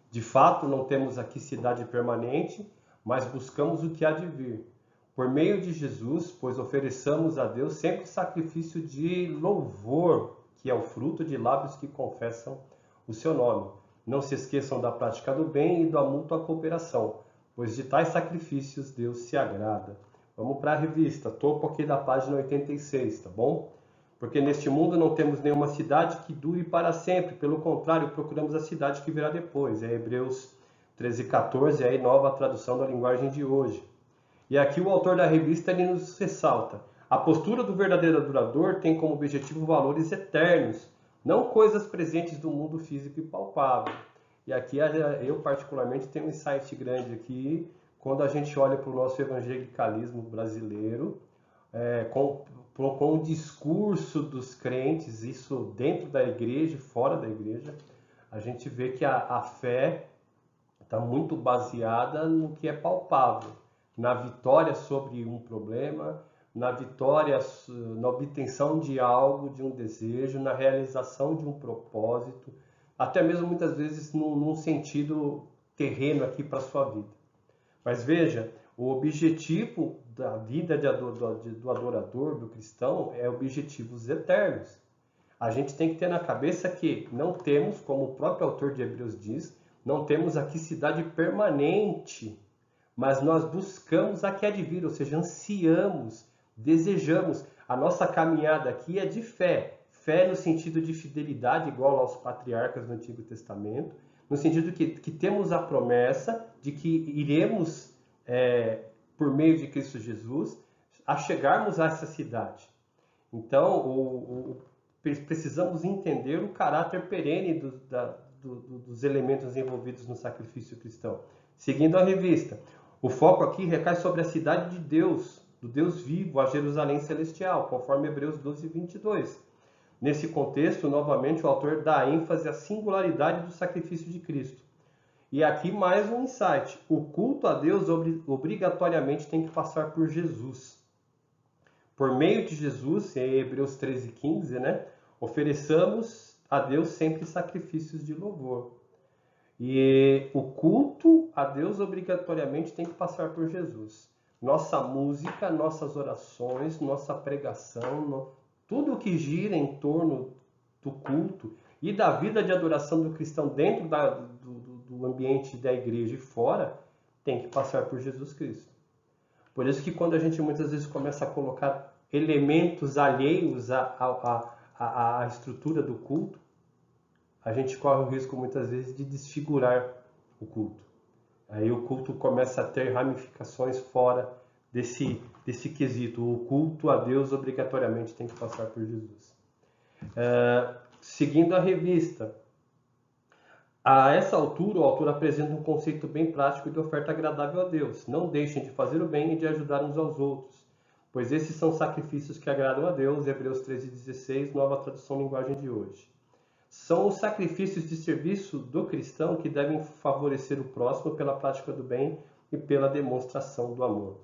De fato, não temos aqui cidade permanente, mas buscamos o que há de vir. Por meio de Jesus, pois ofereçamos a Deus sempre sacrifício de louvor, que é o fruto de lábios que confessam o seu nome. Não se esqueçam da prática do bem e da mútua cooperação, pois de tais sacrifícios Deus se agrada. Vamos para a revista, topo aqui da página 86, tá bom? Porque neste mundo não temos nenhuma cidade que dure para sempre, pelo contrário, procuramos a cidade que virá depois. É Hebreus 13, 14, aí nova tradução da linguagem de hoje. E aqui o autor da revista ele nos ressalta: a postura do verdadeiro adorador tem como objetivo valores eternos, não coisas presentes do mundo físico e palpável. E aqui eu particularmente tenho um insight grande aqui, quando a gente olha para o nosso evangelicalismo brasileiro, com o discurso dos crentes, isso dentro da igreja e fora da igreja, a gente vê que a fé está muito baseada no que é palpável, na vitória sobre um problema, na vitória, na obtenção de algo, de um desejo, na realização de um propósito, até mesmo muitas vezes num sentido terreno aqui para a sua vida. Mas veja, o objetivo da vida do adorador, do cristão, é objetivos eternos. A gente tem que ter na cabeça que não temos, como o próprio autor de Hebreus diz, não temos aqui cidade permanente, mas nós buscamos a que há de vir, ou seja, ansiamos, desejamos. A nossa caminhada aqui é de fé. Fé no sentido de fidelidade, igual aos patriarcas do Antigo Testamento, no sentido que temos a promessa de que iremos, por meio de Cristo Jesus, a chegarmos a essa cidade. Então, precisamos entender o caráter perene dos elementos envolvidos no sacrifício cristão. Seguindo a revista, o foco aqui recai sobre a cidade de Deus, do Deus vivo, a Jerusalém celestial, conforme Hebreus 12, 22. Nesse contexto, novamente, o autor dá ênfase à singularidade do sacrifício de Cristo. E aqui mais um insight. O culto a Deus obrigatoriamente tem que passar por Jesus. Por meio de Jesus, em Hebreus 13, 15, né, ofereçamos a Deus sempre sacrifícios de louvor. E o culto a Deus obrigatoriamente tem que passar por Jesus. Nossa música, nossas orações, nossa pregação, tudo que gira em torno do culto e da vida de adoração do cristão dentro do ambiente da igreja e fora, tem que passar por Jesus Cristo. Por isso que quando a gente muitas vezes começa a colocar elementos alheios à estrutura do culto, a gente corre o risco muitas vezes de desfigurar o culto. Aí o culto começa a ter ramificações fora desse quesito. O culto a Deus obrigatoriamente tem que passar por Jesus. Seguindo a revista, a essa altura, o autor apresenta um conceito bem prático de oferta agradável a Deus. Não deixem de fazer o bem e de ajudar uns aos outros, pois esses são sacrifícios que agradam a Deus. Hebreus 13:16, nova tradução linguagem de hoje. São os sacrifícios de serviço do cristão que devem favorecer o próximo pela prática do bem e pela demonstração do amor.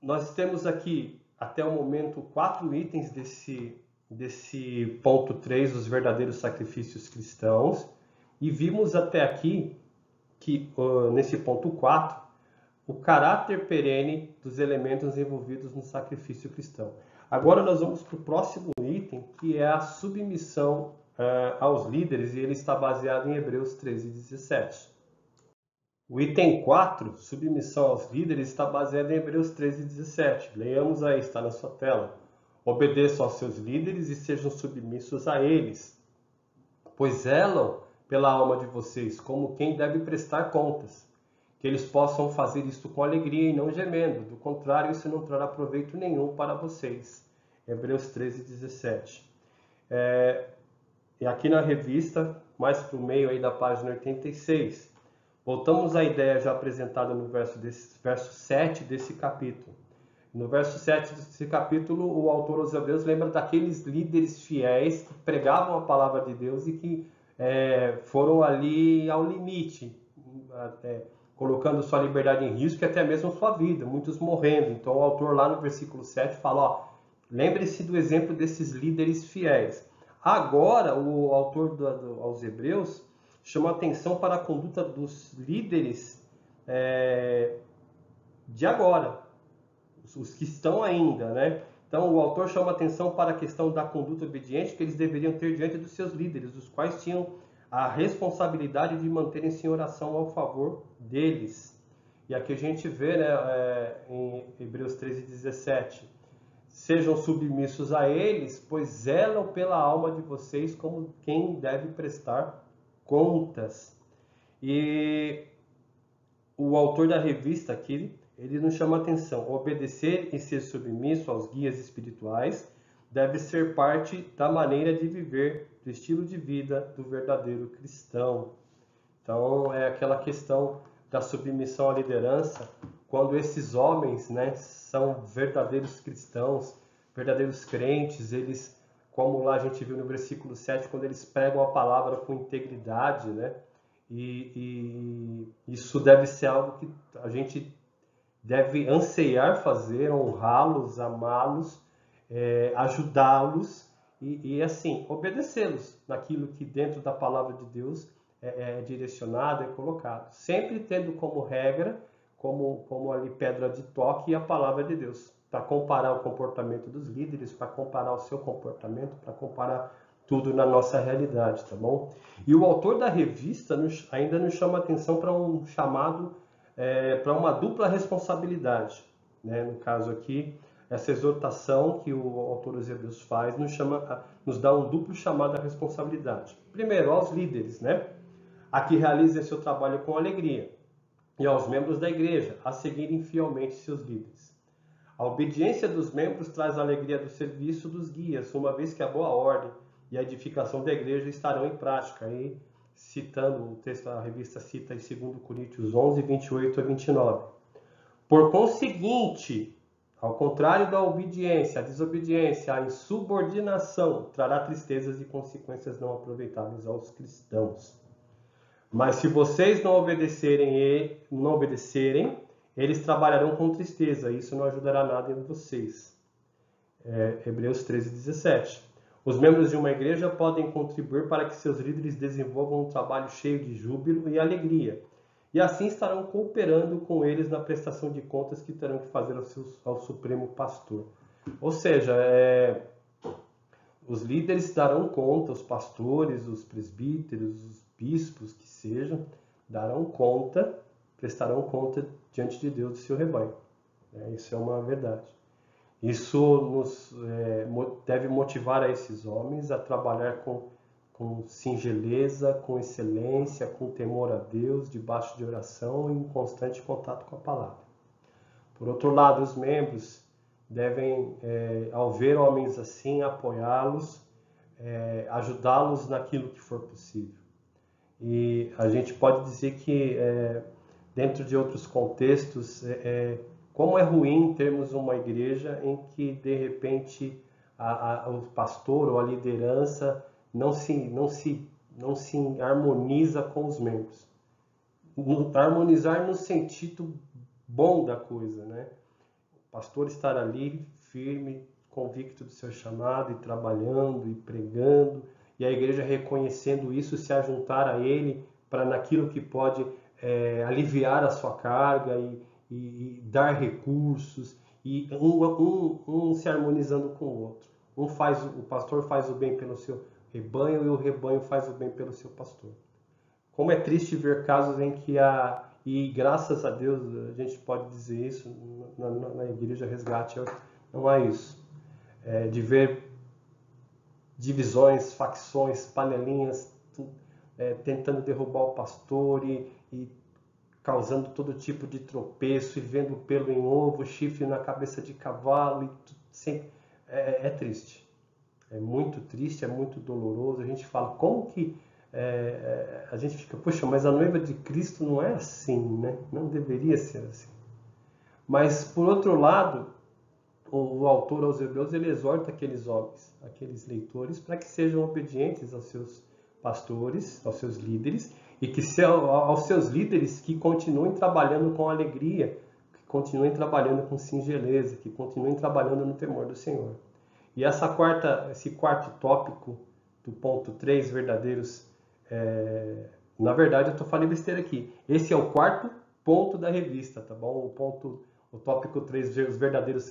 Nós temos aqui, até o momento, 4 itens desse ponto 3, dos verdadeiros sacrifícios cristãos. E vimos até aqui, que nesse ponto 4, o caráter perene dos elementos envolvidos no sacrifício cristão. Agora nós vamos para o próximo item, que é a submissão aos líderes, e ele está baseado em Hebreus 13:17. O item 4, submissão aos líderes, está baseado em Hebreus 13:17. Leiamos aí, está na sua tela. Obedeçam aos seus líderes e sejam submissos a eles, pois zelam pela alma de vocês, como quem deve prestar contas. Que eles possam fazer isto com alegria e não gemendo. Do contrário, isso não trará proveito nenhum para vocês. Hebreus 13:17. E aqui na revista, mais para o meio aí da página 86, voltamos à ideia já apresentada no verso 7 desse capítulo. No verso 7 desse capítulo, o autor aos Hebreus lembra daqueles líderes fiéis que pregavam a palavra de Deus e que foram ali ao limite, colocando sua liberdade em risco e até mesmo sua vida, muitos morrendo. Então o autor lá no versículo 7 fala, lembre-se do exemplo desses líderes fiéis. Agora o autor aos Hebreus chama atenção para a conduta dos líderes de agora, os que estão ainda, né? Então o autor chama atenção para a questão da conduta obediente que eles deveriam ter diante dos seus líderes, os quais tinham a responsabilidade de manterem-se em oração ao favor deles. E aqui a gente vê, né, em Hebreus 13:17, sejam submissos a eles, pois zelam pela alma de vocês como quem deve prestar contas. E o autor da revista aqui, ele nos chama a atenção: obedecer e ser submisso aos guias espirituais deve ser parte da maneira de viver, do estilo de vida do verdadeiro cristão. Então, é aquela questão da submissão à liderança, quando esses homens, né, são verdadeiros cristãos, verdadeiros crentes, eles, como lá a gente viu no versículo 7, quando eles pregam a palavra com integridade, né, e isso deve ser algo que a gente deve anseiar fazer, honrá-los, amá-los, ajudá-los e assim, obedecê-los naquilo que dentro da palavra de Deus é direcionado, é colocado. Sempre tendo como regra, como ali pedra de toque, a palavra de Deus. Para comparar o comportamento dos líderes, para comparar o seu comportamento, para comparar tudo na nossa realidade, tá bom? E o autor da revista ainda nos chama a atenção para um chamado, para uma dupla responsabilidade, né? No caso aqui, essa exortação que o autor dos Hebreus faz nos dá um duplo chamado à responsabilidade. Primeiro, aos líderes, né? A que realizem seu trabalho com alegria, e aos membros da igreja, a seguirem fielmente seus líderes. A obediência dos membros traz a alegria do serviço dos guias, uma vez que a boa ordem e a edificação da igreja estarão em prática. Aí, citando o texto, a revista cita em 2 Coríntios 11, 28 a 29. Por conseguinte, ao contrário da obediência, a desobediência, a insubordinação trará tristezas e consequências não aproveitáveis aos cristãos. Mas se vocês não obedecerem, eles trabalharão com tristeza, e isso não ajudará nada em vocês. Hebreus 13:17. Os membros de uma igreja podem contribuir para que seus líderes desenvolvam um trabalho cheio de júbilo e alegria, e assim estarão cooperando com eles na prestação de contas que terão que fazer ao Supremo Pastor. Ou seja, os líderes darão conta, os pastores, os presbíteros, os bispos que sejam, prestarão conta diante de Deus do seu rebanho. Isso é uma verdade. Isso deve motivar a esses homens a trabalhar com singeleza, com excelência, com temor a Deus, debaixo de oração e em constante contato com a palavra. Por outro lado, os membros devem, ao ver homens assim, apoiá-los, ajudá-los naquilo que for possível. E a gente pode dizer que, dentro de outros contextos, como é ruim termos uma igreja em que, de repente, o pastor ou a liderança não se harmoniza com os membros. Harmonizar no sentido bom da coisa, né? O pastor estar ali firme, convicto do seu chamado e trabalhando e pregando, e a igreja reconhecendo isso, se ajuntar a ele para naquilo que pode aliviar a sua carga e dar recursos, e um se harmonizando com o outro. O pastor faz o bem pelo seu rebanho e o rebanho faz o bem pelo seu pastor. Como é triste ver casos em que e graças a Deus a gente pode dizer isso, na Igreja Resgate não há isso, de ver divisões, facções, panelinhas, tentando derrubar o pastor e causando todo tipo de tropeço, e vendo pelo em ovo, chifre na cabeça de cavalo, e sempre é triste. É muito triste, é muito doloroso. A gente fala, como que a gente fica, poxa, mas a noiva de Cristo não é assim, né? Não deveria ser assim. Mas, por outro lado, o autor aos Hebreus, ele exorta aqueles homens, aqueles leitores, para que sejam obedientes aos seus pastores, aos seus líderes, e que aos seus líderes que continuem trabalhando com alegria, que continuem trabalhando com singeleza, que continuem trabalhando no temor do Senhor. E esse quarto tópico do ponto 3, verdadeiros, na verdade eu estou falando besteira aqui. Esse é o quarto ponto da revista, tá bom? O tópico 3, os verdadeiros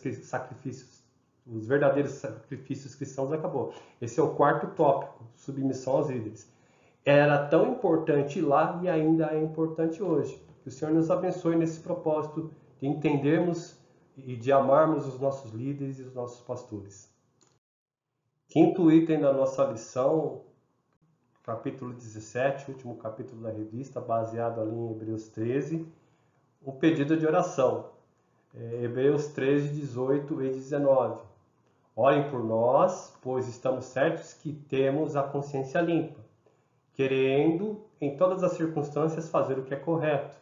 sacrifícios cristãos, acabou. Esse é o quarto tópico, submissão aos líderes. Era tão importante lá e ainda é importante hoje. Que o Senhor nos abençoe nesse propósito de entendermos e de amarmos os nossos líderes e os nossos pastores. Quinto item da nossa lição, capítulo 17, último capítulo da revista, baseado ali em Hebreus 13, o pedido de oração. Hebreus 13, 18 e 19. Orem por nós, pois estamos certos que temos a consciência limpa, querendo em todas as circunstâncias fazer o que é correto.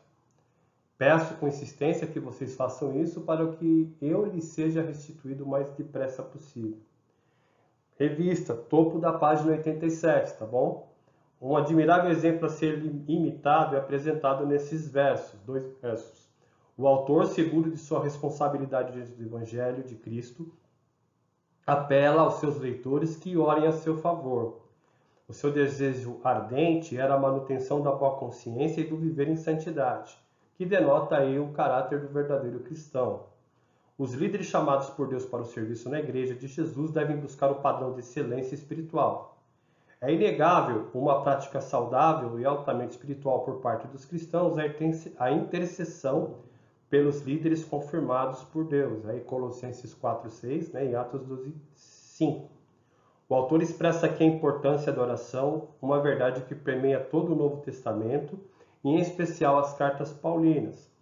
Peço com insistência que vocês façam isso para que eu lhes seja restituído o mais depressa possível. Revista, topo da página 87, tá bom? Um admirável exemplo a ser imitado é apresentado nesses versos, 2 versos. O autor, seguro de sua responsabilidade diante do Evangelho de Cristo, apela aos seus leitores que orem a seu favor. O seu desejo ardente era a manutenção da boa consciência e do viver em santidade, que denota aí o caráter do verdadeiro cristão. Os líderes chamados por Deus para o serviço na Igreja de Jesus devem buscar o padrão de excelência espiritual. É inegável uma prática saudável e altamente espiritual por parte dos cristãos a intercessão pelos líderes confirmados por Deus. Aí Colossenses 4:6, né, e Atos 12:5. O autor expressa aqui a importância da oração, uma verdade que permeia todo o Novo Testamento, e em especial as cartas paulinas.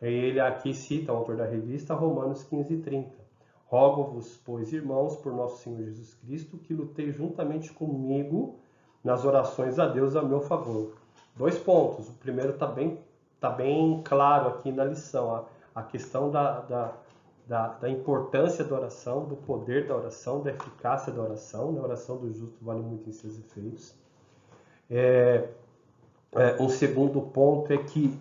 Ele aqui cita, o autor da revista, Romanos 15:30. Rogo-vos, pois, irmãos, por nosso Senhor Jesus Cristo, que lutei juntamente comigo nas orações a Deus a meu favor. 2 pontos. O primeiro está bem claro aqui na lição. A questão da importância da oração, do poder da oração, da eficácia da oração. A oração do justo vale muito em seus efeitos. Um segundo ponto é que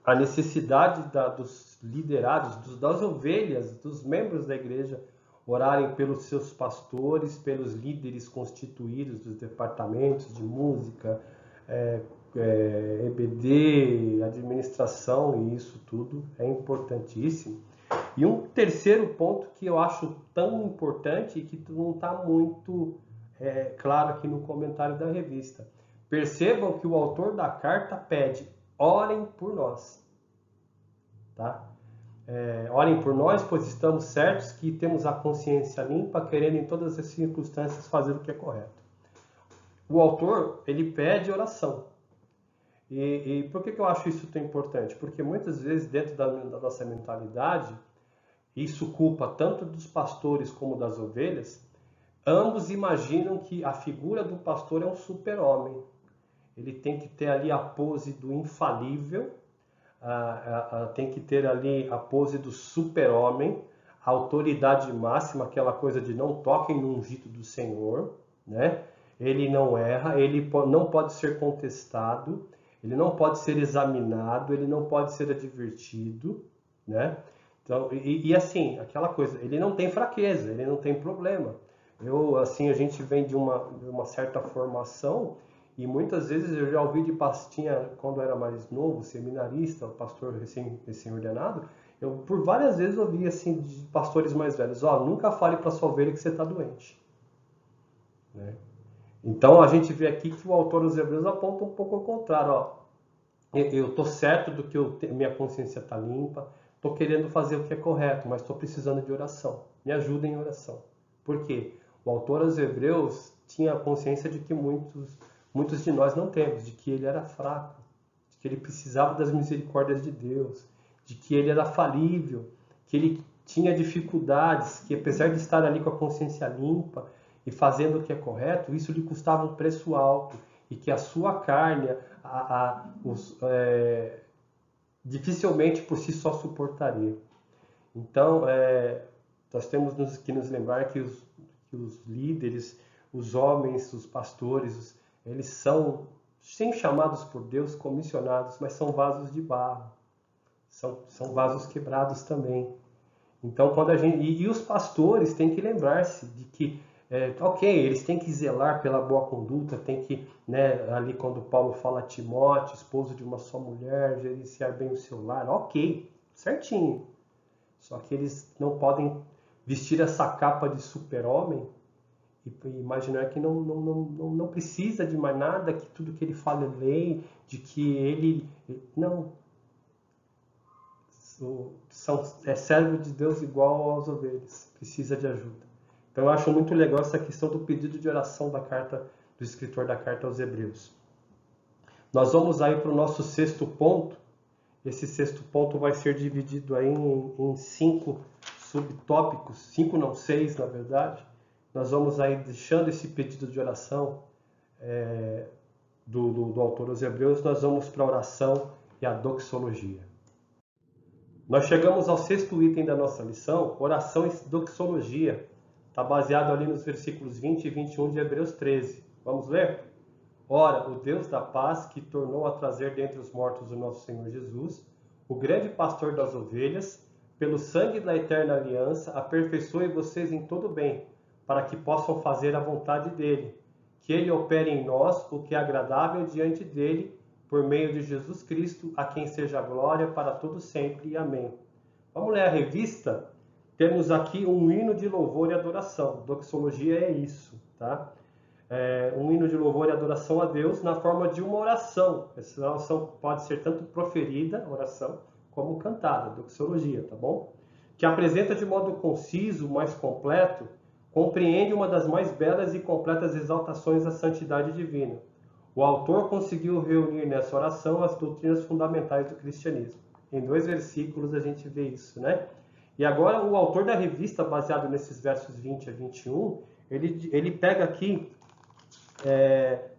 a necessidade dos liderados, das ovelhas, dos membros da igreja, orarem pelos seus pastores, pelos líderes constituídos dos departamentos de música, EBD, administração, e isso tudo é importantíssimo. E um terceiro ponto que eu acho tão importante e que não está muito claro aqui no comentário da revista. Percebam que o autor da carta pede: orem por nós. Tá? Orem por nós, pois estamos certos que temos a consciência limpa, querendo em todas as circunstâncias fazer o que é correto. O autor, ele pede oração. E por que eu acho isso tão importante? Porque muitas vezes, dentro da nossa mentalidade, isso culpa tanto dos pastores como das ovelhas. Ambos imaginam que a figura do pastor é um super-homem. Ele tem que ter ali a pose do infalível, tem que ter ali a pose do super-homem, a autoridade máxima, aquela coisa de não toquem no ungido do Senhor, né? Ele não erra, ele não pode ser contestado, ele não pode ser examinado, ele não pode ser advertido, né? Então, assim, aquela coisa, ele não tem fraqueza, ele não tem problema. Assim, a gente vem de uma certa formação e muitas vezes eu já ouvi de pastinha, quando eu era mais novo, seminarista, pastor recém-ordenado, eu por várias vezes ouvi assim de pastores mais velhos, nunca fale para sua ovelha que você está doente. Né? Então a gente vê aqui que o autor dos Hebreus aponta um pouco ao contrário, eu estou certo do que minha consciência está limpa, estou querendo fazer o que é correto, mas estou precisando de oração. Me ajuda em oração. Por quê? O autor aos Hebreus tinha a consciência de que muitos de nós não temos, de que ele era fraco, de que ele precisava das misericórdias de Deus, de que ele era falível, que ele tinha dificuldades, que apesar de estar ali com a consciência limpa e fazendo o que é correto, isso lhe custava um preço alto e que a sua carne dificilmente por si só suportaria. Então, nós temos que nos lembrar que os líderes, os homens, os pastores, eles são, sim, chamados por Deus, comissionados, mas são vasos de barro. São vasos quebrados também. Então, quando a gente... E os pastores têm que lembrar-se de que, ok, eles têm que zelar pela boa conduta, tem que, né, ali quando Paulo fala a Timóteo, esposo de uma só mulher, gerenciar bem o seu lar, ok, certinho. Só que eles não podem vestir essa capa de super-homem e imaginar que não precisa de mais nada, que tudo que ele fala é lei, de que ele... Não. É servo de Deus igual aos ovelhas. Precisa de ajuda. Então eu acho muito legal essa questão do pedido de oração do escritor da carta aos Hebreus. Nós vamos aí para o nosso sexto ponto. Esse sexto ponto vai ser dividido aí em 5 subtópicos, 5 não, 6 na verdade. Nós vamos aí deixando esse pedido de oração do autor aos Hebreus, nós vamos para a oração e a doxologia. Nós chegamos ao sexto item da nossa lição, oração e doxologia. Está baseado ali nos versículos 20 e 21 de Hebreus 13. Vamos ler? Ora, o Deus da paz, que tornou a trazer dentre os mortos o nosso Senhor Jesus, o grande pastor das ovelhas, pelo sangue da eterna aliança, aperfeiçoe vocês em todo bem, para que possam fazer a vontade dele, que ele opere em nós o que é agradável diante dele, por meio de Jesus Cristo, a quem seja a glória para todo sempre. Amém. Vamos ler a revista? Temos aqui um hino de louvor e adoração. Doxologia é isso, tá? Um hino de louvor e adoração a Deus na forma de uma oração. Essa oração pode ser tanto proferida, oração, como cantada, doxologia, tá bom? Que apresenta de modo conciso, mais completo, compreende uma das mais belas e completas exaltações da santidade divina. O autor conseguiu reunir nessa oração as doutrinas fundamentais do cristianismo. Em 2 versículos a gente vê isso, né? E agora o autor da revista, baseado nesses versos 20 a 21, ele pega aqui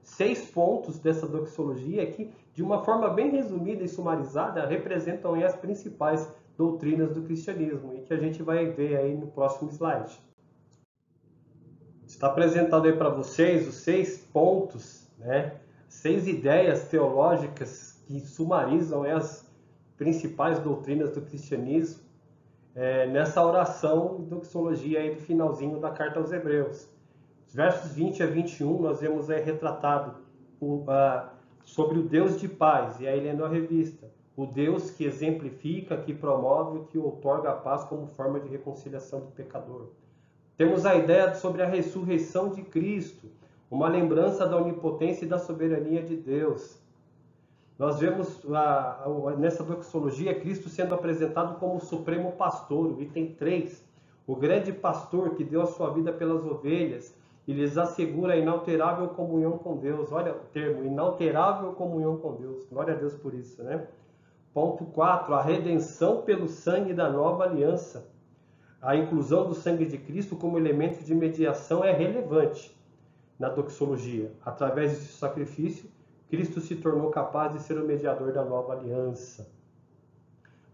6 pontos dessa doxologia que, de uma forma bem resumida e sumarizada, representam aí as principais doutrinas do cristianismo e que a gente vai ver aí no próximo slide. Está apresentado aí para vocês os 6 pontos, né? 6 ideias teológicas que sumarizam as principais doutrinas do cristianismo nessa oração e doxologia aí do finalzinho da carta aos Hebreus. Os versos 20 a 21 nós vemos aí retratado sobre o Deus de paz, e aí lendo a revista, o Deus que exemplifica, que promove, que outorga a paz como forma de reconciliação do pecador. Temos a ideia sobre a ressurreição de Cristo, uma lembrança da onipotência e da soberania de Deus. Nós vemos nessa doxologia Cristo sendo apresentado como o supremo pastor, o item 3, o grande pastor que deu a sua vida pelas ovelhas e lhes assegura a inalterável comunhão com Deus. Olha o termo, inalterável comunhão com Deus. Glória a Deus por isso, né? Ponto 4, a redenção pelo sangue da nova aliança. A inclusão do sangue de Cristo como elemento de mediação é relevante na doxologia. Através desse sacrifício, Cristo se tornou capaz de ser o mediador da nova aliança.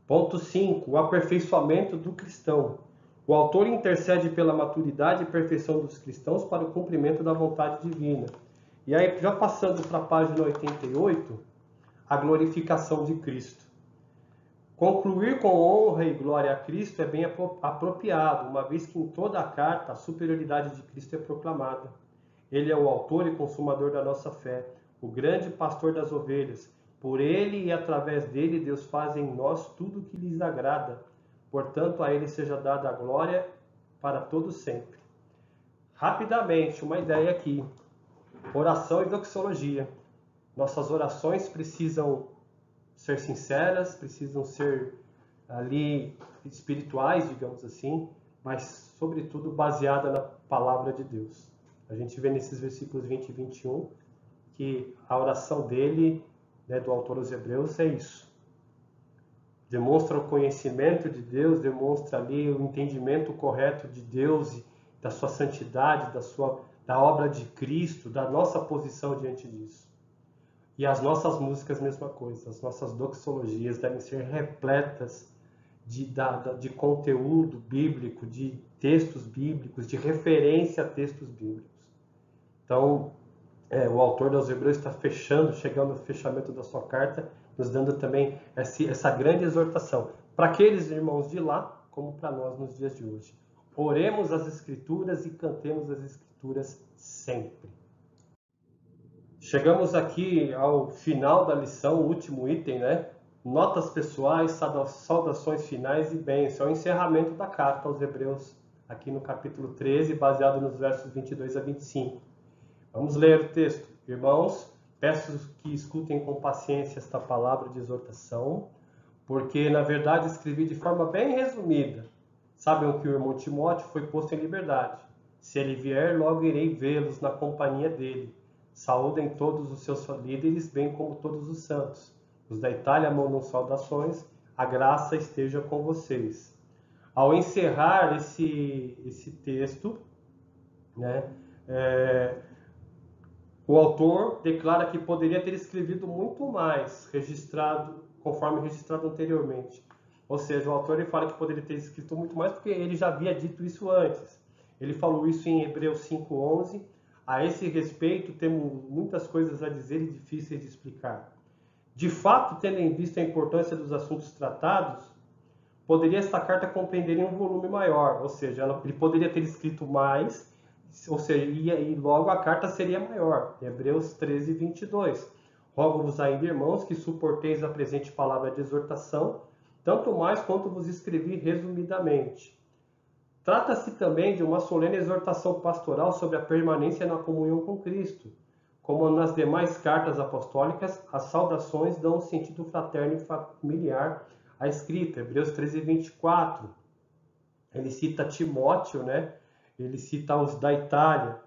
Ponto 5, o aperfeiçoamento do cristão. O autor intercede pela maturidade e perfeição dos cristãos para o cumprimento da vontade divina. E aí, já passando para a página 88, a glorificação de Cristo. Concluir com honra e glória a Cristo é bem apropriado, uma vez que em toda a carta a superioridade de Cristo é proclamada. Ele é o autor e consumador da nossa fé, o grande pastor das ovelhas. Por ele e através dele, Deus faz em nós tudo o que lhes agrada. Portanto, a ele seja dada a glória para todos sempre. Rapidamente, uma ideia aqui. Oração e doxologia. Nossas orações precisam ser sinceras, precisam ser ali espirituais, digamos assim, mas sobretudo baseada na palavra de Deus. A gente vê nesses versículos 20 e 21 que a oração dele, né, do autor aos Hebreus, é isso. Demonstra o conhecimento de Deus, demonstra ali o entendimento correto de Deus e da sua santidade, da obra de Cristo, da nossa posição diante disso. E as nossas músicas, mesma coisa. As nossas doxologias devem ser repletas de conteúdo bíblico, de textos bíblicos, de referência a textos bíblicos. Então, o autor dos Hebreus está chegando ao fechamento da sua carta, nos dando também essa grande exortação para aqueles irmãos de lá, como para nós nos dias de hoje. Oremos as Escrituras e cantemos as Escrituras sempre. Chegamos aqui ao final da lição, o último item, né? Notas pessoais, saudações finais e bênção. É o encerramento da carta aos Hebreus, aqui no capítulo 13, baseado nos versos 22 a 25. Vamos ler o texto. Irmãos, peço que escutem com paciência esta palavra de exortação, porque, na verdade, escrevi de forma bem resumida. Sabem que o irmão Timóteo foi posto em liberdade. Se ele vier, logo irei vê-los na companhia dele. Saúdem todos os seus líderes, bem como todos os santos. Os da Itália mandam saudações, a graça esteja com vocês. Ao encerrar esse texto, né, o autor declara que poderia ter escrevido muito mais, conforme registrado anteriormente. Ou seja, o autor ele fala que poderia ter escrito muito mais porque ele já havia dito isso antes. Ele falou isso em Hebreus 5:11. A esse respeito, temos muitas coisas a dizer e difíceis de explicar. De fato, tendo em vista a importância dos assuntos tratados, poderia esta carta compreender em um volume maior, ou seja, ele poderia ter escrito mais, ou seja, e logo a carta seria maior. Hebreus 13:22. Rogo-vos ainda, irmãos, que suporteis a presente palavra de exortação, tanto mais quanto vos escrevi resumidamente. Trata-se também de uma solene exortação pastoral sobre a permanência na comunhão com Cristo. Como nas demais cartas apostólicas, as saudações dão um sentido fraterno e familiar à escrita. Hebreus 13:24. Ele cita Timóteo, né? Ele cita os da Itália.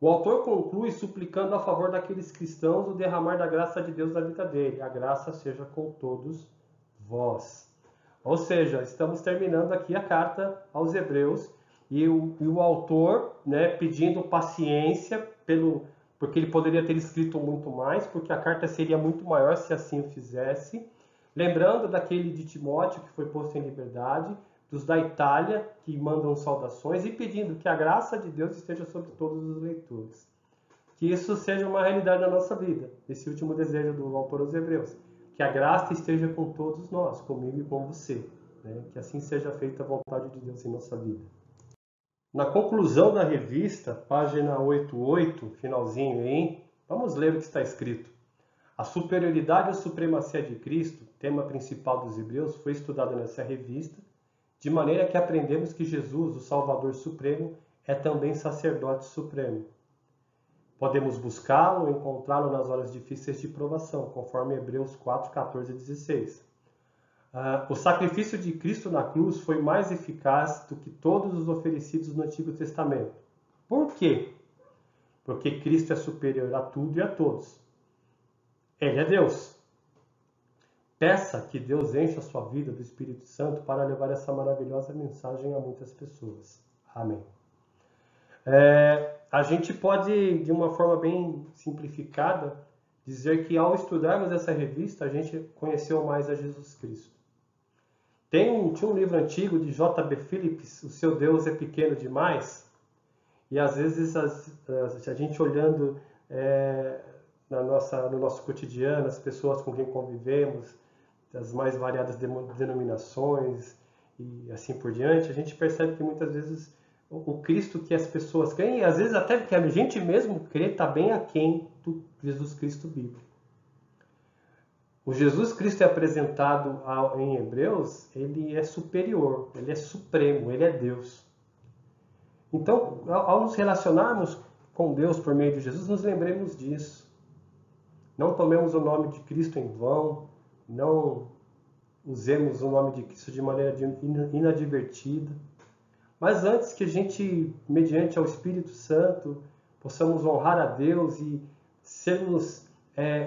O autor conclui suplicando a favor daqueles cristãos o derramar da graça de Deus na vida dele. A graça seja com todos vós. Ou seja, estamos terminando aqui a carta aos Hebreus e o autor, né, pedindo paciência, porque ele poderia ter escrito muito mais, porque a carta seria muito maior se assim o fizesse. Lembrando daquele de Timóteo que foi posto em liberdade, dos da Itália que mandam saudações e pedindo que a graça de Deus esteja sobre todos os leitores. Que isso seja uma realidade na nossa vida, esse último desejo do autor aos Hebreus. Que a graça esteja com todos nós, comigo e com você. Né? Que assim seja feita a vontade de Deus em nossa vida. Na conclusão da revista, página 88, finalzinho aí, vamos ler o que está escrito. A superioridade e supremacia de Cristo, tema principal dos Hebreus, foi estudado nessa revista, de maneira que aprendemos que Jesus, o Salvador Supremo, é também sacerdote supremo. Podemos buscá-lo, encontrá-lo nas horas difíceis de provação, conforme Hebreus 4, 14 e 16. O sacrifício de Cristo na cruz foi mais eficaz do que todos os oferecidos no Antigo Testamento. Por quê? porque Cristo é superior a tudo e a todos. Ele é Deus. Peça que Deus encha a sua vida do Espírito Santo para levar essa maravilhosa mensagem a muitas pessoas. Amém. A gente pode, de uma forma bem simplificada, dizer que ao estudarmos essa revista, a gente conheceu mais a Jesus Cristo. Tinha um livro antigo de J.B. Phillips, O Seu Deus é Pequeno Demais, e às vezes a gente olhando no nosso cotidiano, as pessoas com quem convivemos, das mais variadas denominações e assim por diante, a gente percebe que muitas vezes o Cristo que as pessoas creem, e às vezes até que a gente mesmo crê, está bem aquém do Jesus Cristo bíblico. O Jesus Cristo é apresentado em Hebreus, ele é superior, ele é supremo, ele é Deus. Então, ao nos relacionarmos com Deus por meio de Jesus, nos lembremos disso. Não tomemos o nome de Cristo em vão, não usemos o nome de Cristo de maneira inadvertida. Mas antes que a gente, mediante ao Espírito Santo, possamos honrar a Deus e sermos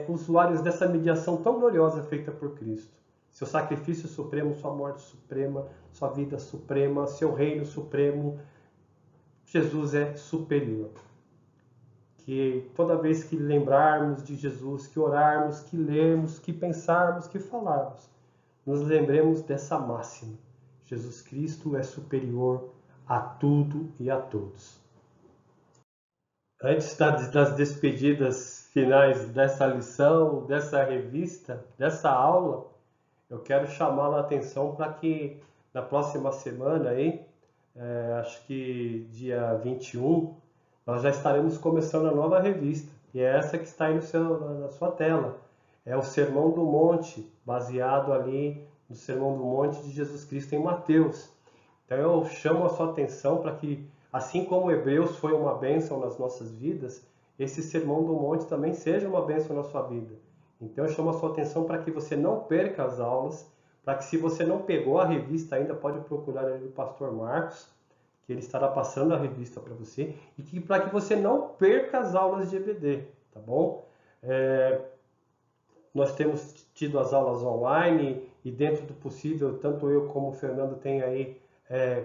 usuários dessa mediação tão gloriosa feita por Cristo. Seu sacrifício supremo, sua morte suprema, sua vida suprema, seu reino supremo. Jesus é superior. Que toda vez que lembrarmos de Jesus, que orarmos, que lermos, que pensarmos, que falarmos, nos lembremos dessa máxima. Jesus Cristo é superior a tudo e a todos. Antes das despedidas finais dessa lição, dessa revista, dessa aula, eu quero chamar a atenção para que na próxima semana, acho que dia 21, nós já estaremos começando a nova revista. E é essa que está aí na sua tela. É o Sermão do Monte, baseado ali no Sermão do Monte de Jesus Cristo em Mateus. Então eu chamo a sua atenção para que, assim como Hebreus foi uma bênção nas nossas vidas, esse Sermão do Monte também seja uma bênção na sua vida. Então eu chamo a sua atenção para que você não perca as aulas, para que se você não pegou a revista ainda, pode procurar ali o pastor Marcos, que ele estará passando a revista para você, e para que você não perca as aulas de EBD, tá bom? Nós temos tido as aulas online e dentro do possível, tanto eu como o Fernando tem aí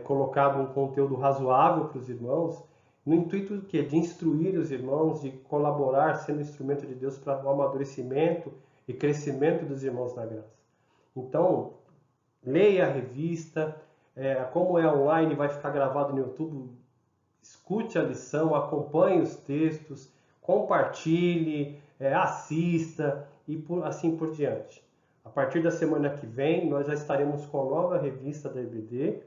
colocado um conteúdo razoável para os irmãos, no intuito do quê? De instruir os irmãos, de colaborar, sendo instrumento de Deus para o amadurecimento e crescimento dos irmãos na graça. Então, leia a revista, como é online, vai ficar gravado no YouTube, escute a lição, acompanhe os textos, compartilhe, assista e assim por diante. A partir da semana que vem, nós já estaremos com a nova revista da EBD,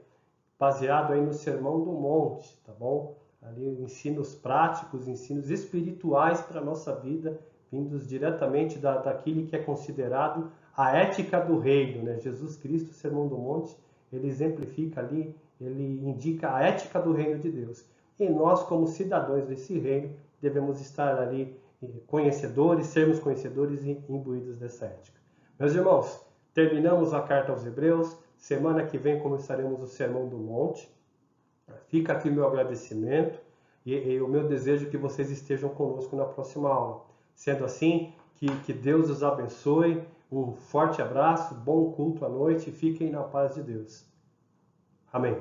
baseado aí no Sermão do Monte, tá bom? Ali ensinos práticos, ensinos espirituais para a nossa vida, vindos diretamente daquilo que é considerado a ética do reino, né? Jesus Cristo, o Sermão do Monte, ele exemplifica ali, ele indica a ética do reino de Deus. E nós, como cidadãos desse reino, devemos estar ali conhecedores, sermos conhecedores e imbuídos dessa ética. Meus irmãos, terminamos a carta aos Hebreus. Semana que vem começaremos o Sermão do Monte. Fica aqui o meu agradecimento e o meu desejo que vocês estejam conosco na próxima aula. Sendo assim, que Deus os abençoe. Um forte abraço, bom culto à noite e fiquem na paz de Deus. Amém.